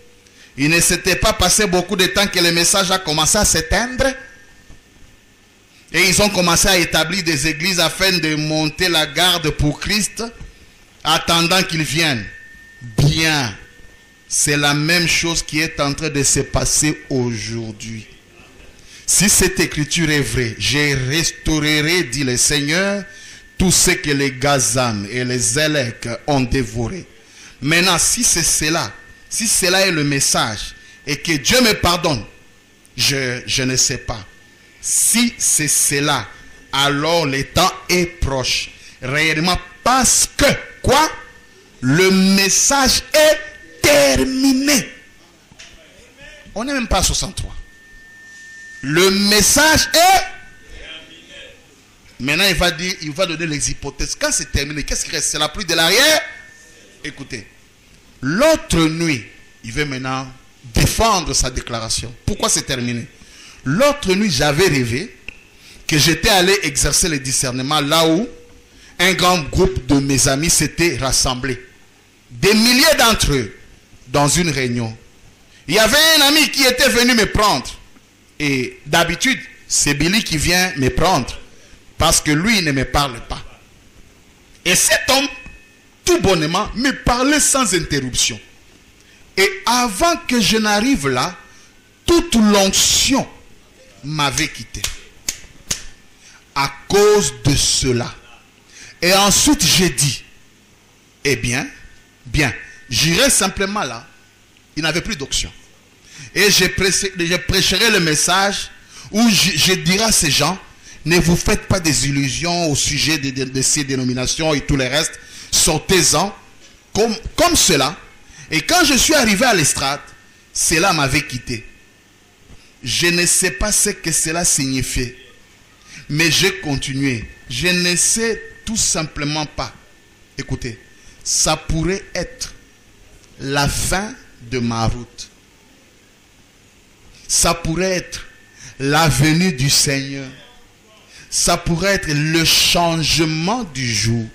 il ne s'était pas passé beaucoup de temps que le message a commencé à s'éteindre? Et ils ont commencé à établir des églises afin de monter la garde pour Christ, attendant qu'il vienne. Bien, c'est la même chose qui est en train de se passer aujourd'hui. Si cette écriture est vraie, je restaurerai, dit le Seigneur, tout ce que les Gazam et les Élèques ont dévoré. Maintenant, si c'est cela, si cela est le message, et que Dieu me pardonne, je ne sais pas. Si c'est cela, alors le temps est proche. Réellement, parce que, quoi? Le message est terminé. On n'est même pas à 63. Le message est terminé. Maintenant, il va donner les hypothèses. Quand c'est terminé, qu'est-ce qui reste? C'est la pluie de l'arrière. Écoutez, l'autre nuit, il veut maintenant défendre sa déclaration. Pourquoi c'est terminé? L'autre nuit, j'avais rêvé que j'étais allé exercer le discernement là où un grand groupe de mes amis s'était rassemblé. Des milliers d'entre eux dans une réunion. Il y avait un ami qui était venu me prendre. Et d'habitude, c'est Billy qui vient me prendre. Parce que lui, il ne me parle pas. Et cet homme, tout bonnement, me parlait sans interruption. Et avant que je n'arrive là, toute l'onction m'avait quitté. À cause de cela. Et ensuite, j'ai dit, eh bien, j'irai simplement là. Il n'avait plus d'onction. Et je prêcherai le message où je dirai à ces gens, ne vous faites pas des illusions au sujet de ces dénominations et tout le reste. Sortez-en comme cela. Et quand je suis arrivé à l'estrade, cela m'avait quitté. Je ne sais pas ce que cela signifiait. Mais j'ai continué. Je ne sais tout simplement pas. Écoutez, ça pourrait être la fin de ma route. Ça pourrait être la venue du Seigneur. Ça pourrait être le changement du jour.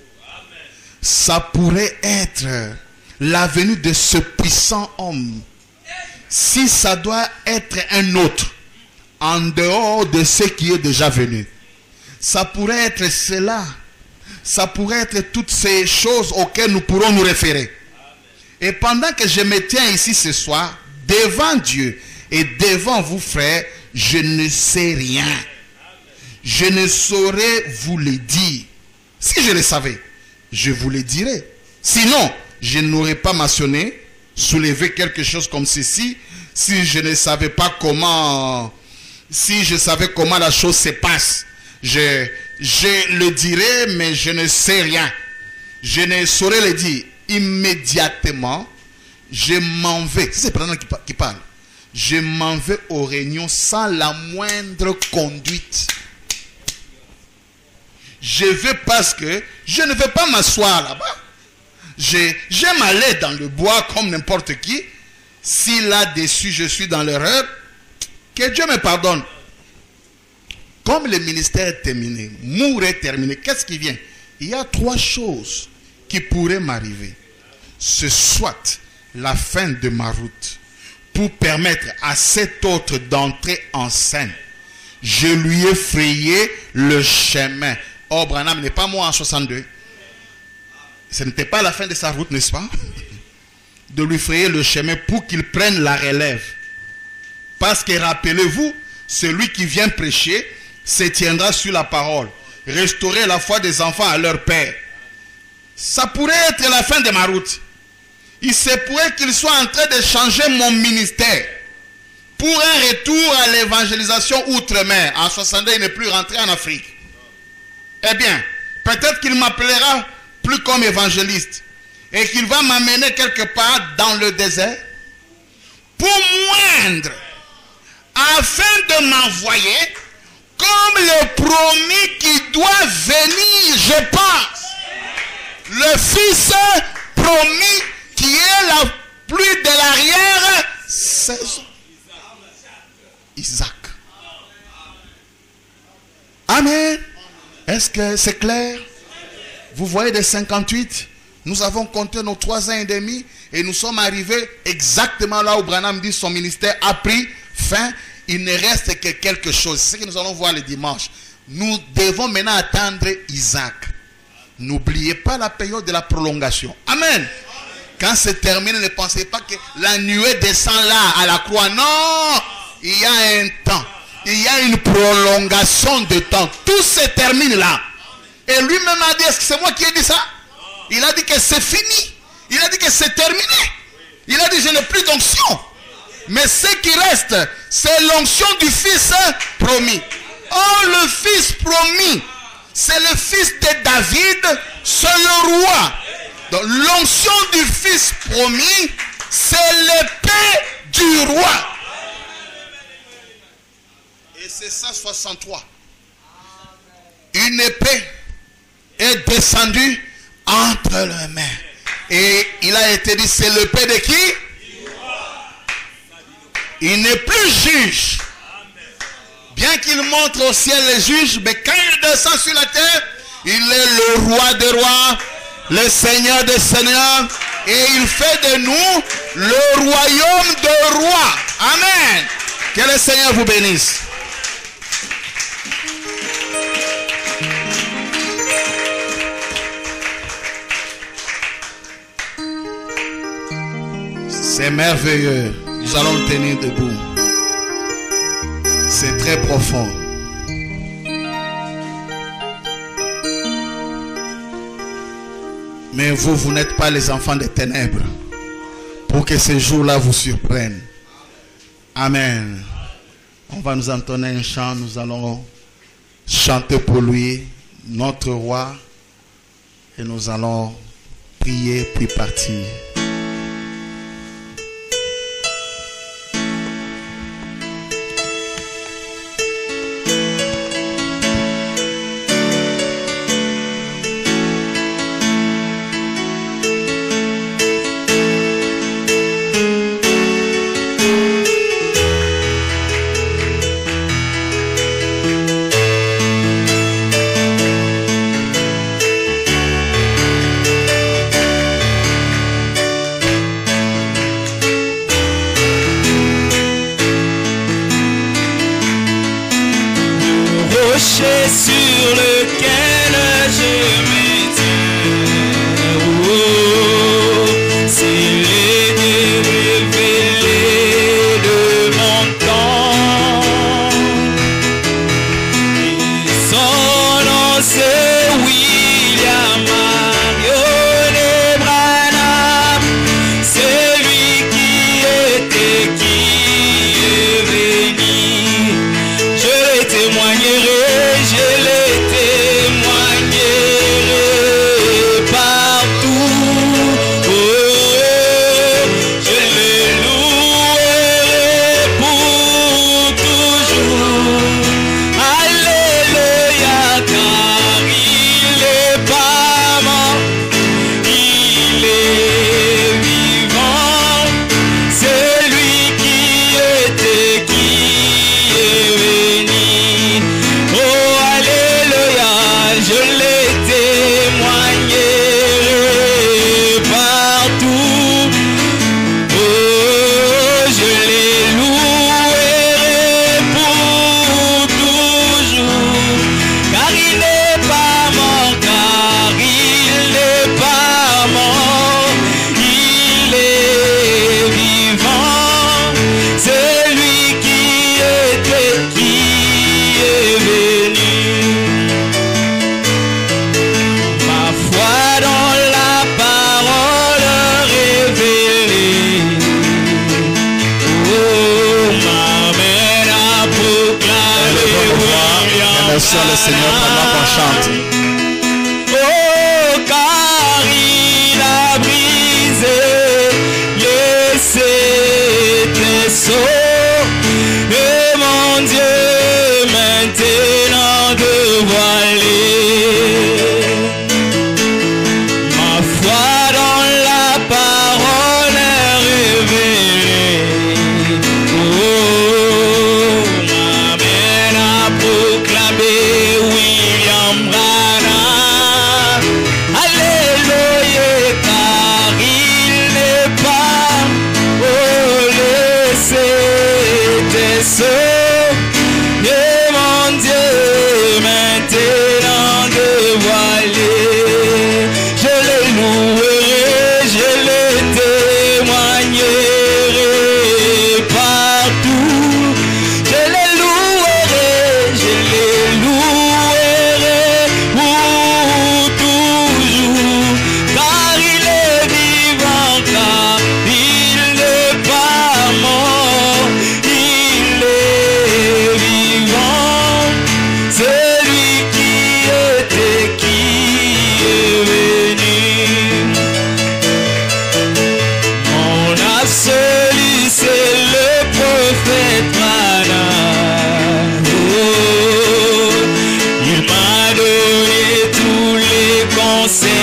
Ça pourrait être la venue de ce puissant homme. Si ça doit être un autre, en dehors de ce qui est déjà venu, ça pourrait être cela. Ça pourrait être toutes ces choses auxquelles nous pourrons nous référer. Et pendant que je me tiens ici ce soir, devant Dieu et devant vous, frères, je ne sais rien. Je ne saurais vous le dire. Si je le savais, je vous le dirais. Sinon, je n'aurais pas mentionné, soulevé quelque chose comme ceci, si je ne savais pas comment, si je savais comment la chose se passe. Je le dirais, mais je ne sais rien. Je ne saurais le dire. Immédiatement, je m'en vais. C'est Branham qui parle. Je m'en vais aux réunions sans la moindre conduite. Je vais parce que je ne vais pas m'asseoir là-bas. J'aime aller dans le bois comme n'importe qui. Si là-dessus je suis dans l'erreur, que Dieu me pardonne. Comme le ministère est terminé, Mour est terminé, qu'est-ce qui vient? Il y a 3 choses qui pourraient m'arriver. Ce soit la fin de ma route pour permettre à cet autre d'entrer en scène. Je lui ai frayé le chemin. Oh, Branham n'est pas moi en 62. Ce n'était pas la fin de sa route, n'est-ce pas? De lui frayer le chemin pour qu'il prenne la relève. Parce que rappelez-vous, celui qui vient prêcher se tiendra sur la parole. Restaurer la foi des enfants à leur père. Ça pourrait être la fin de ma route. Il se pourrait qu'il soit en train de changer mon ministère pour un retour à l'évangélisation outre-mer. En 62, il n'est plus rentré en Afrique. Eh bien, peut-être qu'il m'appellera plus comme évangéliste et qu'il va m'amener quelque part dans le désert pour moindre, afin de m'envoyer comme le promis qui doit venir, je pense. Le fils promis qui est la pluie de l'arrière-saison. Isaac. Amen. Est-ce que c'est clair? Vous voyez des 58, nous avons compté nos 3 ans et demi et nous sommes arrivés exactement là où Branham dit son ministère a pris fin. Il ne reste que quelque chose. C'est ce que nous allons voir le dimanche. Nous devons maintenant attendre Isaac. N'oubliez pas la période de la prolongation. Amen. Quand c'est terminé, ne pensez pas que la nuée descend là à la croix. Non, il y a un temps. Il y a une prolongation de temps. Tout se termine là. Et lui-même a dit, est-ce que c'est moi qui ai dit ça? Il a dit que c'est fini. Il a dit que c'est terminé. Il a dit, je n'ai plus d'onction. Mais ce qui reste, c'est l'onction du fils promis. Oh, le fils promis, c'est le fils de David, c'est le roi. Donc l'onction du fils promis, c'est l'épée du roi. Et c'est ça 63. Une épée est descendue entre les mains. Et il a été dit, c'est l'épée de qui? Il n'est plus juge. Bien qu'il montre au ciel les juges, mais quand il descend sur la terre, il est le roi des rois, le seigneur des seigneurs, et il fait de nous le royaume de rois. Amen. Que le Seigneur vous bénisse. C'est merveilleux. Nous allons le tenir debout. C'est très profond. Mais vous n'êtes pas les enfants des ténèbres. Pour que ces jours-là vous surprennent. Amen. On va nous entonner un chant. Nous allons chanter pour lui, notre roi. Et nous allons prier puis partir. Sur le Seigneur pendant qu'on chante. Oh, car il a brisé ses tes sceaux, et mon Dieu maintenant exaucé.